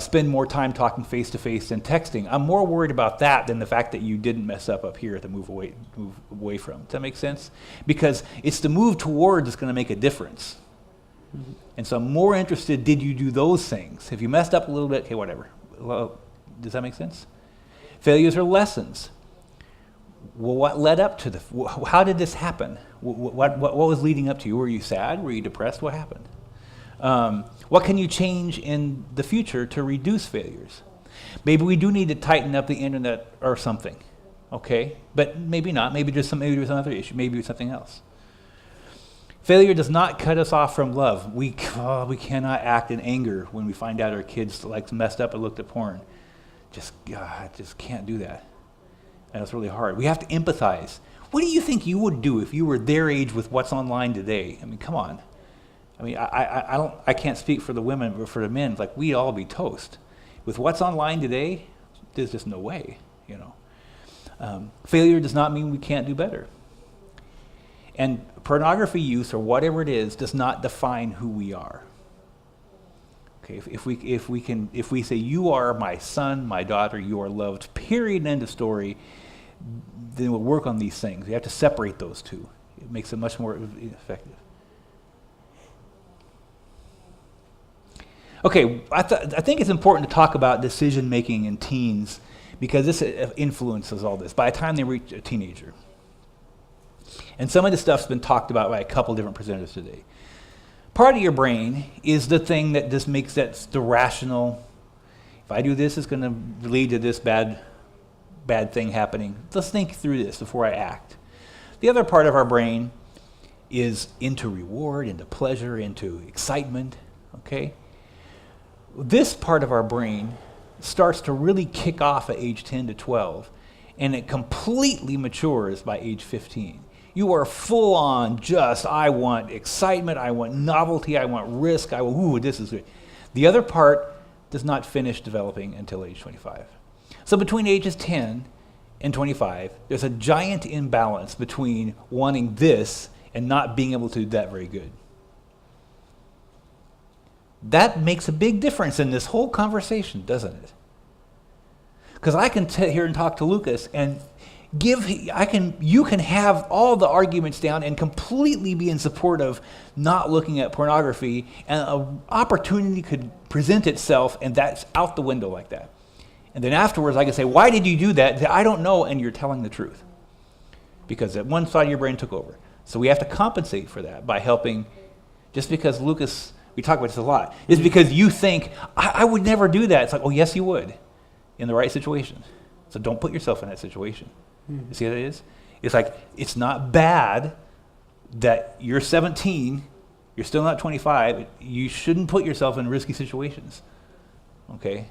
spend more time talking face-to-face than texting. I'm more worried about that than the fact that you didn't mess up here at the move away from. Does that make sense? Because it's the move towards that's going to make a difference. Mm-hmm. And so I'm more interested, did you do those things? If you messed up a little bit, okay, whatever. Well, does that make sense? Failures are lessons. Well, what led up to how did this happen? What was leading up to you? Were you sad? Were you depressed? What happened? What can you change in the future to reduce failures? Maybe we do need to tighten up the internet or something, okay? But maybe not. Maybe there's some other issue. Maybe it's something else. Failure does not cut us off from love. We cannot act in anger when we find out our kids messed up and looked at porn. Just can't do that. And it's really hard. We have to empathize. What do you think you would do if you were their age with what's online today? Come on. I can't speak for the women, but for the men, we'd all be toast. With what's online today, there's just no way, Failure does not mean we can't do better. And pornography use, or whatever it is, does not define who we are. Okay, if we say you are my son, my daughter, you are loved, period, end of story, then we'll work on these things. We have to separate those two. It makes it much more effective. Okay, I think it's important to talk about decision making in teens, because this influences all this by the time they reach a teenager. And some of this stuff's been talked about by a couple different presenters today. Part of your brain is the thing that just makes that the rational, if I do this, it's going to lead to this bad thing happening. Let's think through this before I act. The other part of our brain is into reward, into pleasure, into excitement, okay? This part of our brain starts to really kick off at age 10 to 12, and it completely matures by age 15. You are full on just, I want excitement, I want novelty, I want risk, this is good. The other part does not finish developing until age 25. So between ages 10 and 25, there's a giant imbalance between wanting this and not being able to do that very good. That makes a big difference in this whole conversation, doesn't it? Because I can sit here and talk to Lucas and you can have all the arguments down and completely be in support of not looking at pornography, and an opportunity could present itself and that's out the window like that. And then afterwards I can say, why did you do that? I don't know, and you're telling the truth. Because that one side of your brain took over. So we have to compensate for that by helping, just because Lucas, we talk about this a lot, is because you think, I would never do that. It's like, oh yes you would, in the right situation. So don't put yourself in that situation. You see what it is? It's like, it's not bad that you're 17, you're still not 25, you shouldn't put yourself in risky situations, okay?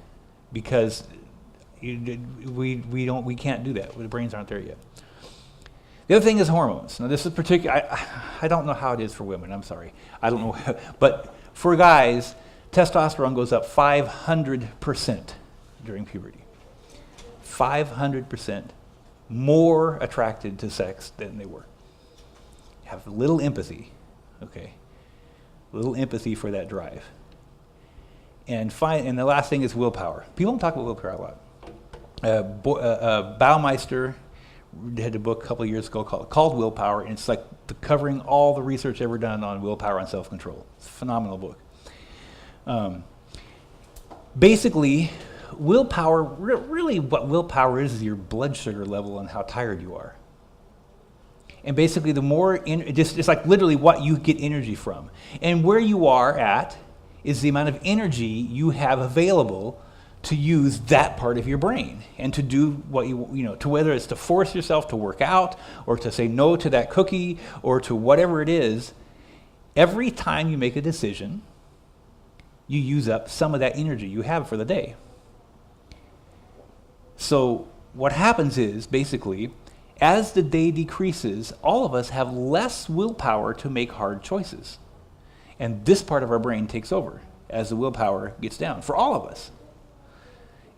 Because we can't do that. The brains aren't there yet. The other thing is hormones. Now this is particular, I don't know how it is for women, I'm sorry. I don't know, but for guys, testosterone goes up 500% during puberty. 500% more attracted to sex than they were. Have a little empathy, okay? A little empathy for that drive. And the last thing is willpower. People don't talk about willpower a lot. Baumeister had a book a couple of years ago called Willpower, and it's like covering all the research ever done on willpower and self-control. It's a phenomenal book. Basically, willpower, really what willpower is your blood sugar level and how tired you are. And basically the more, it's like literally what you get energy from. And where you are at is the amount of energy you have available to use that part of your brain and to do what to whether it's to force yourself to work out or to say no to that cookie or to whatever it is. Every time you make a decision, you use up some of that energy you have for the day. So what happens is, basically, as the day decreases, all of us have less willpower to make hard choices. And this part of our brain takes over as the willpower gets down, for all of us.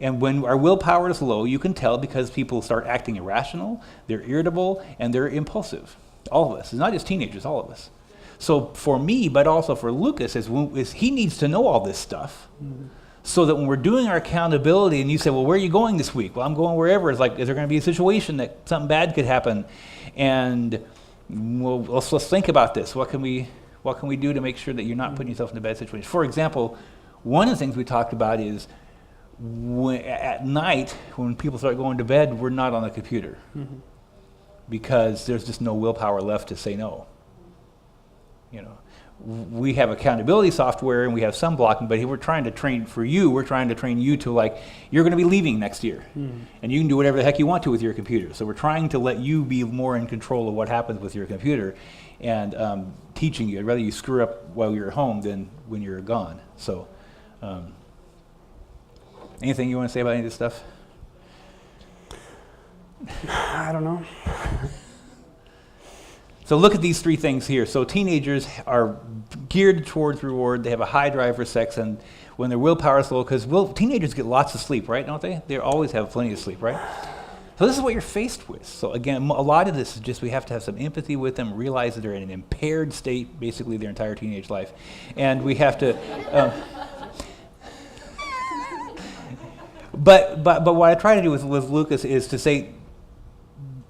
And when our willpower is low, you can tell because people start acting irrational, they're irritable, and they're impulsive. All of us. It's not just teenagers, all of us. So for me, but also for Lucas, is he needs to know all this stuff. Mm-hmm. So that when we're doing our accountability and you say, well, where are you going this week? Well, I'm going wherever. It's like, is there going to be a situation that something bad could happen? And well, let's think about this. What can we do to make sure that you're not putting yourself in a bad situation? For example, one of the things we talked about is at night, when people start going to bed, we're not on the computer. Mm-hmm. Because there's just no willpower left to say no. We have accountability software and we have some blocking, but we're trying to train you to, like, you're going to be leaving next year. And you can do whatever the heck you want to with your computer. So we're trying to let you be more in control of what happens with your computer and teaching you. I'd rather you screw up while you're at home than when you're gone. So anything you want to say about any of this stuff? I don't know. So look at these three things here. So teenagers are geared towards reward. They have a high drive for sex, and when their willpower is low, because teenagers get lots of sleep, right? Don't they? They always have plenty of sleep, right? So this is what you're faced with. So again, a lot of this is just we have to have some empathy with them, realize that they're in an impaired state basically their entire teenage life, and we have to. But what I try to do with Lucas is to say,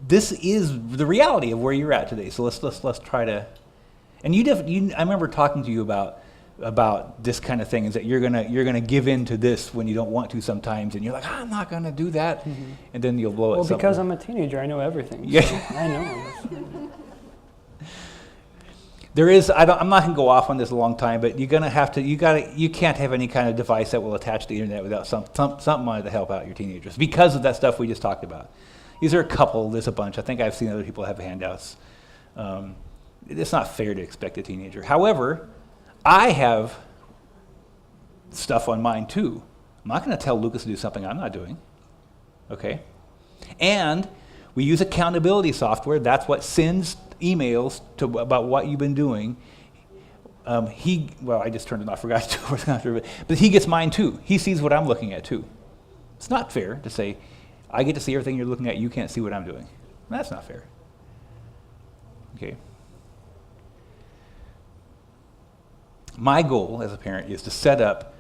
this is the reality of where you're at today. So let's try to, and I remember talking to you about this kind of thing, is that you're gonna give in to this when you don't want to sometimes, and you're like, I'm not gonna do that, and then you'll blow it. Well, because I'm a teenager, I know everything. Yeah, so I know. There is. I'm not gonna go off on this a long time, but you're gonna have to. You can't have any kind of device that will attach to the internet without something on it to help out your teenagers because of that stuff we just talked about. These are a couple, there's a bunch. I think I've seen other people have handouts. It's not fair to expect a teenager. However, I have stuff on mine too. I'm not going to tell Lucas to do something I'm not doing, okay? And we use accountability software. That's what sends emails about what you've been doing. I just turned it off, forgot to, but he gets mine too. He sees what I'm looking at too. It's not fair to say, I get to see everything you're looking at, you can't see what I'm doing. That's not fair. Okay. My goal as a parent is to set up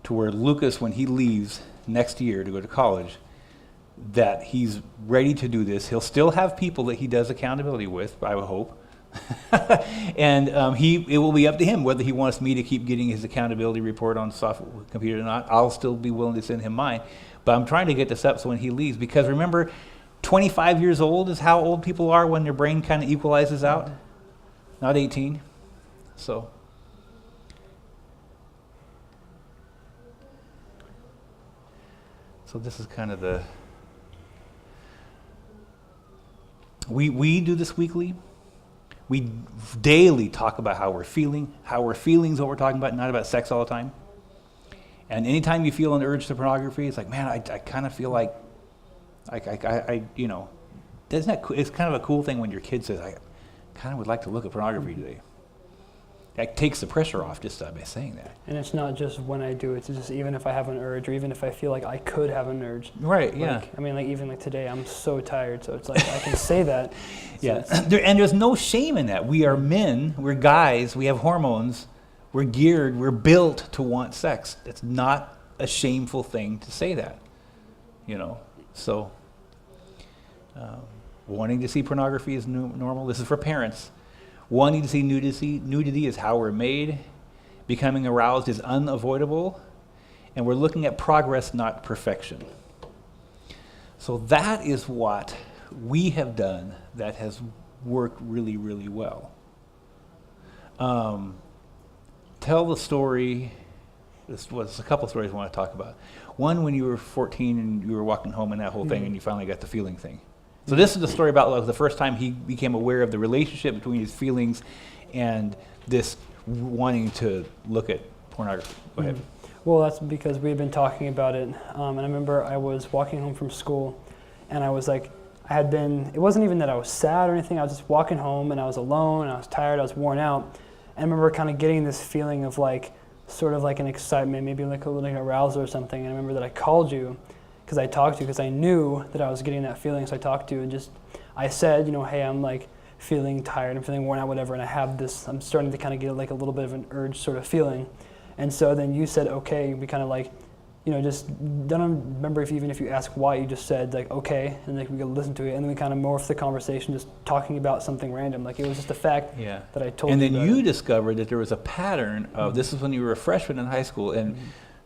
to where Lucas, when he leaves next year to go to college, that he's ready to do this. He'll still have people that he does accountability with, I would hope. And it will be up to him whether he wants me to keep getting his accountability report on software computer or not. I'll still be willing to send him mine. But I'm trying to get this up so when he leaves, because remember, 25 years old is how old people are when their brain kind of equalizes out, not 18. So this is kind of the... We do this weekly. We daily talk about how we're feeling is what we're talking about, not about sex all the time. And anytime you feel an urge to pornography, it's like, man, I kind of feel like doesn't that, it's kind of a cool thing when your kid says, I kind of would like to look at pornography today. That takes the pressure off just by saying that. And it's not just when I do it, it's just even if I have an urge, or even if I feel like I could have an urge. Right, yeah. I mean, even today, I'm so tired, so it's like I can say that. So yeah, and there's no shame in that. We are men, we're guys, we have hormones, we're geared, we're built to want sex. It's not a shameful thing to say that, So, wanting to see pornography is normal. This is for parents. Wanting to see nudity is how we're made. Becoming aroused is unavoidable. And we're looking at progress, not perfection. So that is what we have done that has worked really, really well. Tell the story. This was a couple stories I want to talk about. One, when you were 14 and you were walking home and that whole thing, and you finally got the feeling thing. So this is the story about the first time he became aware of the relationship between his feelings and this wanting to look at pornography. Go ahead. Well, that's because we had been talking about it. And I remember I was walking home from school, and I was like, it wasn't even that I was sad or anything. I was just walking home, and I was alone, and I was tired, I was worn out. And I remember kind of getting this feeling of sort of like an excitement, maybe like a little arousal or something. And I remember that I called you, because I talked to you, because I knew that I was getting that feeling. So I talked to you, and I said, hey, I'm feeling tired, I'm feeling worn out, whatever, and I have this, I'm starting to kind of get a little bit of an urge sort of feeling. And so then you said, okay, we kind of just don't remember if you asked why, you just said okay, and we could listen to it, and then we kind of morphed the conversation just talking about something random. It was just a fact that I told you. And then about you it. discovered that there was a pattern of, this is when you were a freshman in high school, and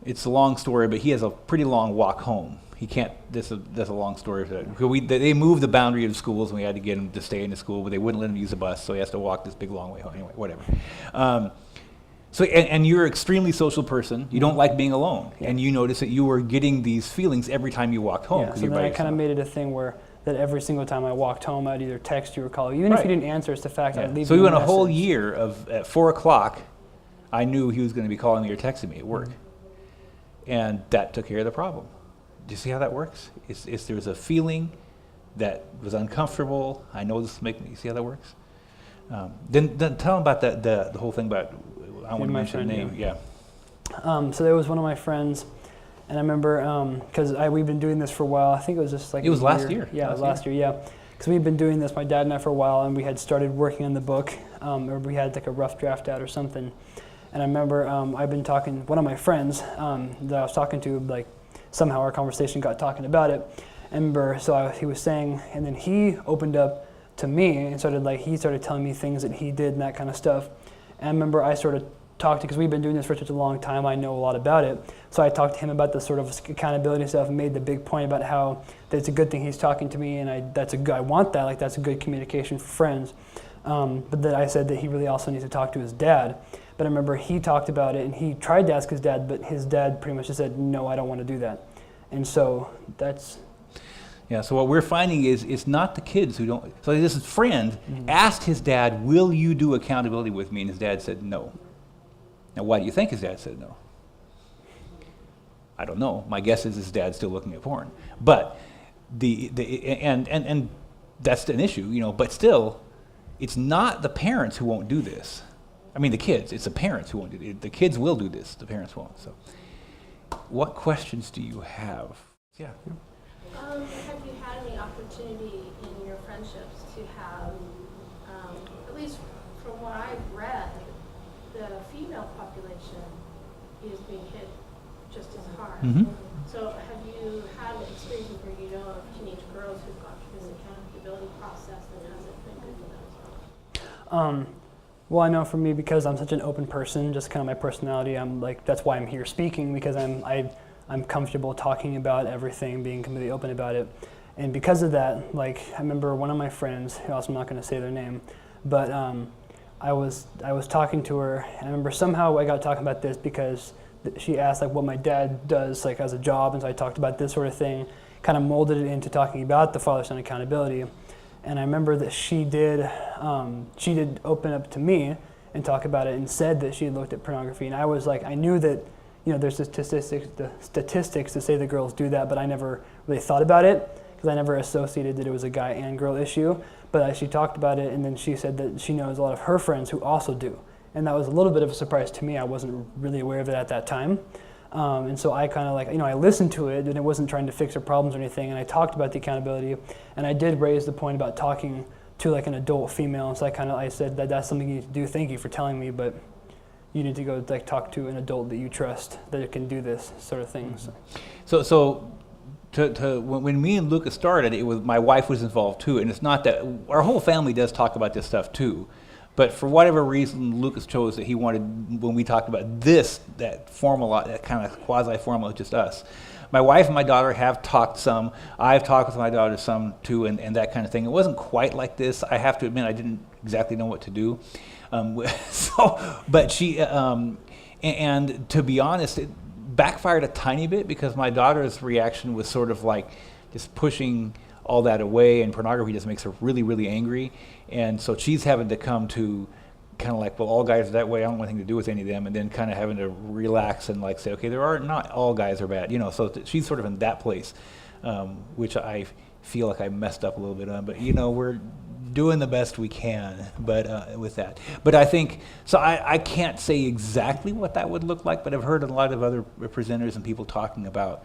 it's a long story, but he has a pretty long walk home. He can't, that's a long story. They moved the boundary of schools, and we had to get him to stay in the school, but they wouldn't let him use the bus, so he has to walk this big long way home. Anyway, whatever. And you're an extremely social person. You don't like being alone, and you notice that you were getting these feelings every time you walked home. Yeah, so then I kind of made it a thing where that every single time I walked home, I'd either text you or call you. Even if you didn't answer, it's the fact that I'd leave So you we a went a whole message. year of, at 4 o'clock, I knew he was going to be calling me or texting me at work. And that took care of the problem. Do you see how that works? There was a feeling that was uncomfortable. I know this will make me, you see how that works? Then tell him about the whole thing about, I want to mention the name, yeah. So there was one of my friends, and I remember, because we've been doing this for a while. I think it was just It was last year. Yeah, it was last year, yeah. Because we've been doing this, my dad and I, for a while, and we had started working on the book, or we had a rough draft out or something. And I remember I've been talking, one of my friends that I was talking to, somehow our conversation got talking about it. I remember, he was saying, and then he opened up to me and he started telling me things that he did and that kind of stuff. And I remember I sort of talked to, because we've been doing this for such a long time, I know a lot about it. So I talked to him about the sort of accountability stuff and made the big point about how it's a good thing he's talking to me, and I want that, that's a good communication for friends. But then I said that he really also needs to talk to his dad. But I remember he talked about it, and he tried to ask his dad, but his dad pretty much just said, no, I don't want to do that. And so that's... Yeah, so what we're finding is it's not the kids who don't. So this friend asked his dad, will you do accountability with me? And his dad said no. Now, why do you think his dad said no? I don't know. My guess is his dad's still looking at porn. But and that's an issue, you know. But still, it's not the parents who won't do this. I mean, the kids. It's the parents who won't do it. The kids will do this. The parents won't. So, what questions do you have? Yeah. Have you had any opportunity in your friendships to have, at least from what I've read, the female population is being hit just as hard. Mm-hmm. So have you had experiences where you know of teenage girls who've gone through this accountability process, and has it been good for them as well? Well, I know for me, because I'm such an open person, just kind of my personality, I'm like, that's why I'm here speaking, because I'm comfortable talking about everything, being completely open about it. And because of that, like, I remember one of my friends, who else I'm not going to say their name, but I was talking to her, and I remember somehow I got talking about this because she asked like what my dad does like as a job, and so I talked about this sort of thing, kind of molded it into talking about the father-son accountability. And I remember that she did open up to me and talk about it, and said that she had looked at pornography. And I was like, I knew that, you know, there's the statistics to say that girls do that, but I never really thought about it because I never associated that it was a guy and girl issue. But she talked about it, and then she said that she knows a lot of her friends who also do. And that was a little bit of a surprise to me. I wasn't really aware of it at that time. And so I kind of like, you know, I listened to it, and it wasn't trying to fix her problems or anything. And I talked about the accountability, and I did raise the point about talking to like an adult female. And so I said that that's something you need to do. Thank you for telling me, but you need to go like talk to an adult that you trust that can do this sort of thing. So when me and Lucas started, it was my wife was involved too, and it's not that our whole family does talk about this stuff too, but for whatever reason, Lucas chose that he wanted, when we talked about this, that formal, that kind of quasi-formal, just us. My wife and my daughter have talked some. I've talked with my daughter some too, and that kind of thing. It wasn't quite like this. I have to admit, I didn't exactly know what to do. But she, and to be honest, it backfired a tiny bit because my daughter's reaction was sort of like just pushing all that away, and pornography just makes her really, really angry. And so she's having to come to kind of like, well, all guys are that way, I don't want anything to do with any of them, and then kind of having to relax and like say, okay, not all guys are bad, you know. So she's sort of in that place, which I feel like I messed up a little bit on, but you know, we're doing the best we can, but with that. But I think, so I can't say exactly what that would look like, but I've heard a lot of other presenters and people talking about,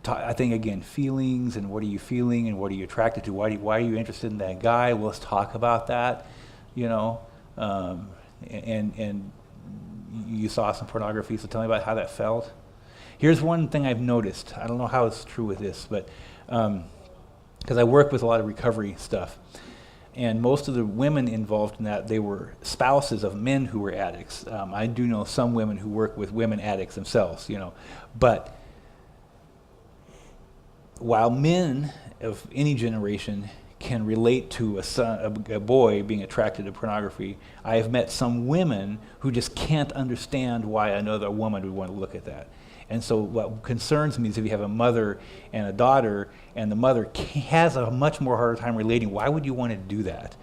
I think again, feelings, and what are you feeling, and what are you attracted to, why are you interested in that guy? Well, let's talk about that, you know, and you saw some pornography, so tell me about how that felt. Here's one thing I've noticed. I don't know how it's true with this, but because I work with a lot of recovery stuff, and most of the women involved in that, they were spouses of men who were addicts. I do know some women who work with women addicts themselves, you know, but while men of any generation can relate to a boy being attracted to pornography, I have met some women who just can't understand why another woman would want to look at that. And so what concerns me is if you have a mother and a daughter, and the mother has a much more harder time relating, why would you want to do that?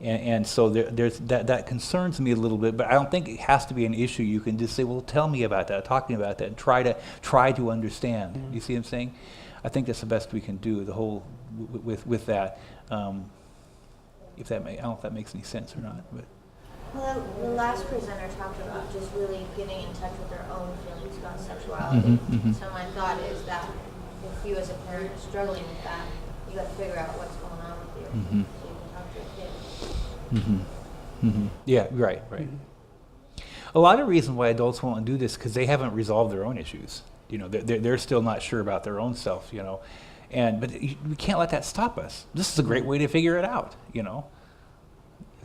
And so there's that concerns me a little bit, but I don't think it has to be an issue. You can just say, well, tell me about that, talk to me about that, and try to understand. Mm-hmm. You see what I'm saying? I think that's the best we can do, the whole with that. If that I don't know if that makes any sense or not. But. Well, the last presenter talked about just really getting in touch with their own feelings about sexuality. Mm-hmm, mm-hmm. So my thought is that if you as a parent are struggling with that, you got to figure out what's going on with you, mm-hmm. so you can talk to your kid. Mm-hmm. Mm-hmm. Yeah, right. Mm-hmm. A lot of reasons why adults won't do this because they haven't resolved their own issues. You know, they're still not sure about their own self. You know, but we can't let that stop us. This is a great way to figure it out. You know,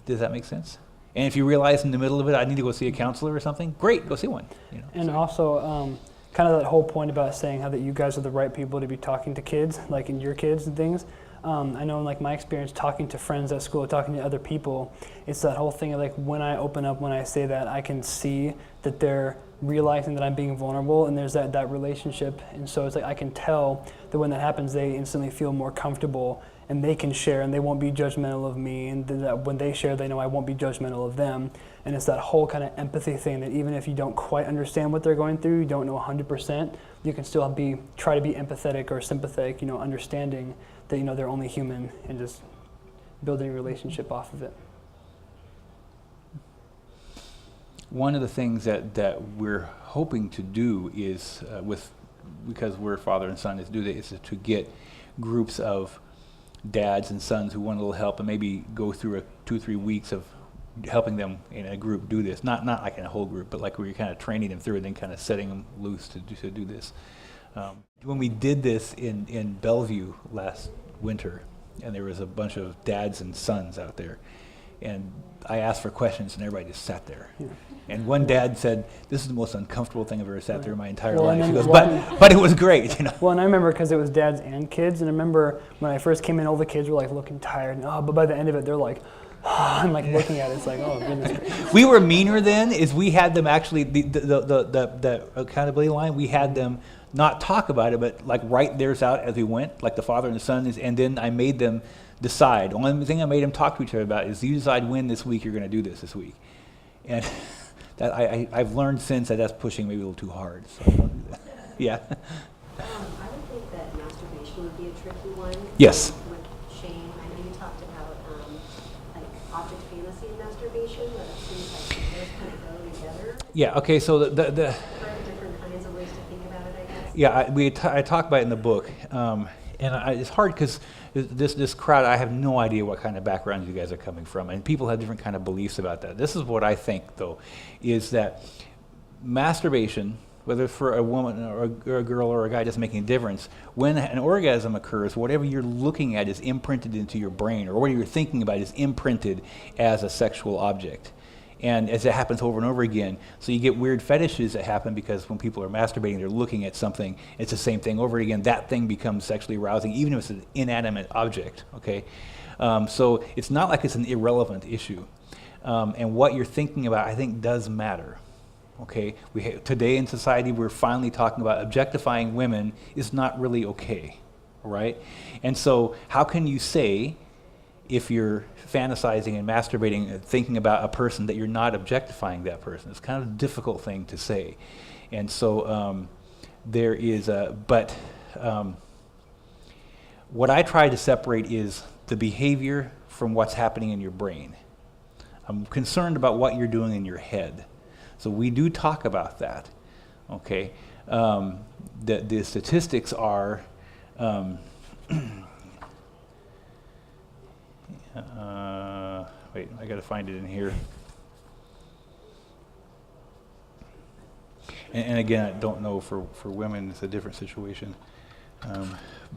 does that make sense? And if you realize in the middle of it, I need to go see a counselor or something, great, go see one. You know, and also, kind of that whole point about saying how that you guys are the right people to be talking to kids, like in your kids and things. I know in like my experience talking to friends at school, talking to other people, it's that whole thing of like when I open up, when I say that, I can see that they're realizing that I'm being vulnerable, and there's that relationship. And so it's like I can tell that when that happens, they instantly feel more comfortable, and they can share, and they won't be judgmental of me, and that when they share, they know I won't be judgmental of them. And it's that whole kind of empathy thing that even if you don't quite understand what they're going through, you don't know 100%, you can still try to be empathetic or sympathetic, understanding that, they're only human, and just building a relationship off of it. One of the things that we're hoping to do is, because we're father and son, is to get groups of dads and sons who want a little help, and maybe go through 2-3 weeks of helping them in a group do this. Not like in a whole group, but like where you're kind of training them through and then kind of setting them loose to do this. When we did this in Bellevue last winter, and there was a bunch of dads and sons out there, and I asked for questions, and everybody just sat there. Yeah. And one dad said, "This is the most uncomfortable thing I've ever sat there in my entire Well, and life." He then goes, "But it was great, Well, and I remember because it was dads and kids, and I remember when I first came in, all the kids were like looking tired, and but by the end of it, they're like, I'm like looking at it, it's like, oh goodness gracious. We were meaner then. Is we had them actually the accountability line. We had them not talk about it, but like write theirs out as we went, like the father and the son is, and then I made them decide. The only thing I made them talk to each other about is, you decide when this week you're going to do this week, and that I've learned since that that's pushing maybe a little too hard. So I don't do that. Yeah. I would think that masturbation would be a tricky one. Yes. With shame. I know you talked about like object fantasy and masturbation, but it seems like those kind of go together. Yeah. Okay. So the Are there different kinds of ways to think about it, I guess? yeah, I talk about it in the book, and it's hard because this crowd, I have no idea what kind of backgrounds you guys are coming from, and people have different kind of beliefs about that. This is what I think, though, is that masturbation, whether it's for a woman or a girl or a guy, doesn't make any difference. When an orgasm occurs, whatever you're looking at is imprinted into your brain, or what you're thinking about is imprinted as a sexual object. And as it happens over and over again, so you get weird fetishes that happen because when people are masturbating, they're looking at something, it's the same thing over again. That thing becomes sexually arousing, even if it's an inanimate object, okay? So it's not like it's an irrelevant issue. And what you're thinking about, I think, does matter. Okay, today in society, we're finally talking about objectifying women is not really okay, right? And so how can you say, if you're fantasizing and masturbating and thinking about a person, that you're not objectifying that person? It's kind of a difficult thing to say. And so there is what I try to separate is the behavior from what's happening in your brain. I'm concerned about what you're doing in your head. So we do talk about that, okay? The statistics are, wait, I gotta find it in here. And again, I don't know, for women, it's a different situation,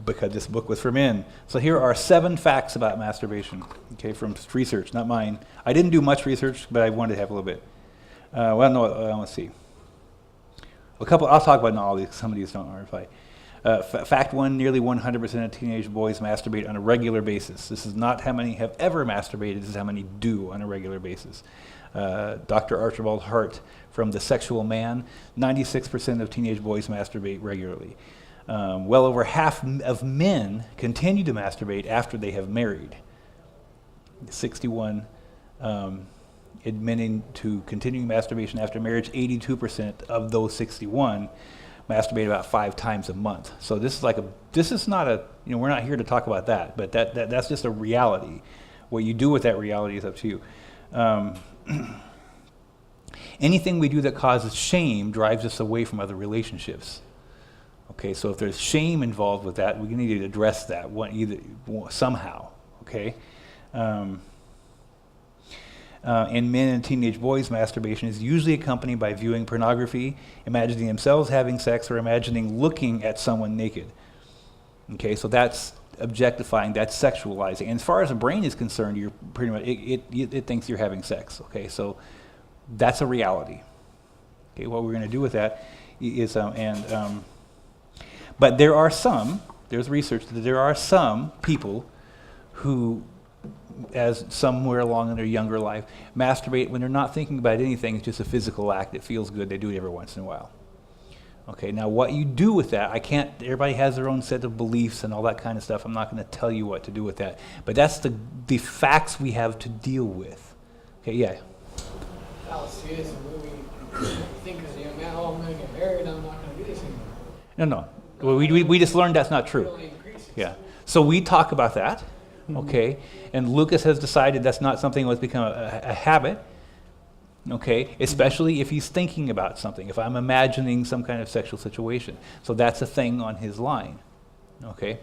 because this book was for men. So here are 7 facts about masturbation, okay, from research, not mine. I didn't do much research, but I wanted to have a little bit. Well, no, let's see. A couple, I'll talk about not all these, some of these don't reply. Fact 1, nearly 100% of teenage boys masturbate on a regular basis. This is not how many have ever masturbated, this is how many do on a regular basis. Dr. Archibald Hart from The Sexual Man, 96% of teenage boys masturbate regularly. Well over half of men continue to masturbate after they have married. 61 admitting to continuing masturbation after marriage. 82% of those 61 masturbate about 5 times a month. So this is not a, we're not here to talk about that, but that's just a reality. What you do with that reality is up to you. Anything we do that causes shame drives us away from other relationships. Okay, so if there's shame involved with that, we need to address that somehow. Okay. In men and teenage boys, masturbation is usually accompanied by viewing pornography, imagining themselves having sex, or imagining looking at someone naked. Okay, so that's objectifying, that's sexualizing. And as far as the brain is concerned, you're pretty much, it thinks you're having sex. Okay, so that's a reality. Okay, what we're going to do with that is, but there's research that there are some people who, as somewhere along in their younger life, masturbate when they're not thinking about anything. It's just a physical act. It feels good. They do it every once in a while. Okay, now what you do with that, everybody has their own set of beliefs and all that kind of stuff. I'm not going to tell you what to do with that. But that's the facts we have to deal with. Okay, yeah. Fallacy is a movie. You think as a young man, oh, I'm going to get married, I'm not going to do this anymore. No. Well, we just learned that's not It true. only increases. Yeah. So we talk about that, okay? And Lucas has decided that's not something that's become a habit, okay? Especially if he's thinking about something, if I'm imagining some kind of sexual situation. So that's a thing on his line, okay?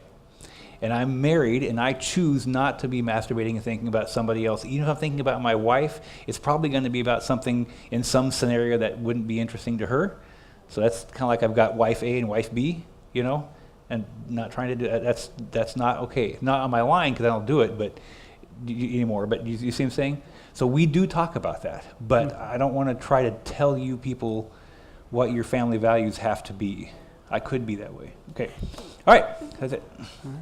And I'm married, and I choose not to be masturbating and thinking about somebody else. Even if I'm thinking about my wife, it's probably going to be about something in some scenario that wouldn't be interesting to her. So that's kind of like I've got wife A and wife B, you know, and not trying to do that. That's not okay. Not on my line because I don't do it, but anymore. But you see what I'm saying? So we do talk about that, but I don't want to try to tell you people what your family values have to be. I could be that way. Okay. All right. That's it. All right.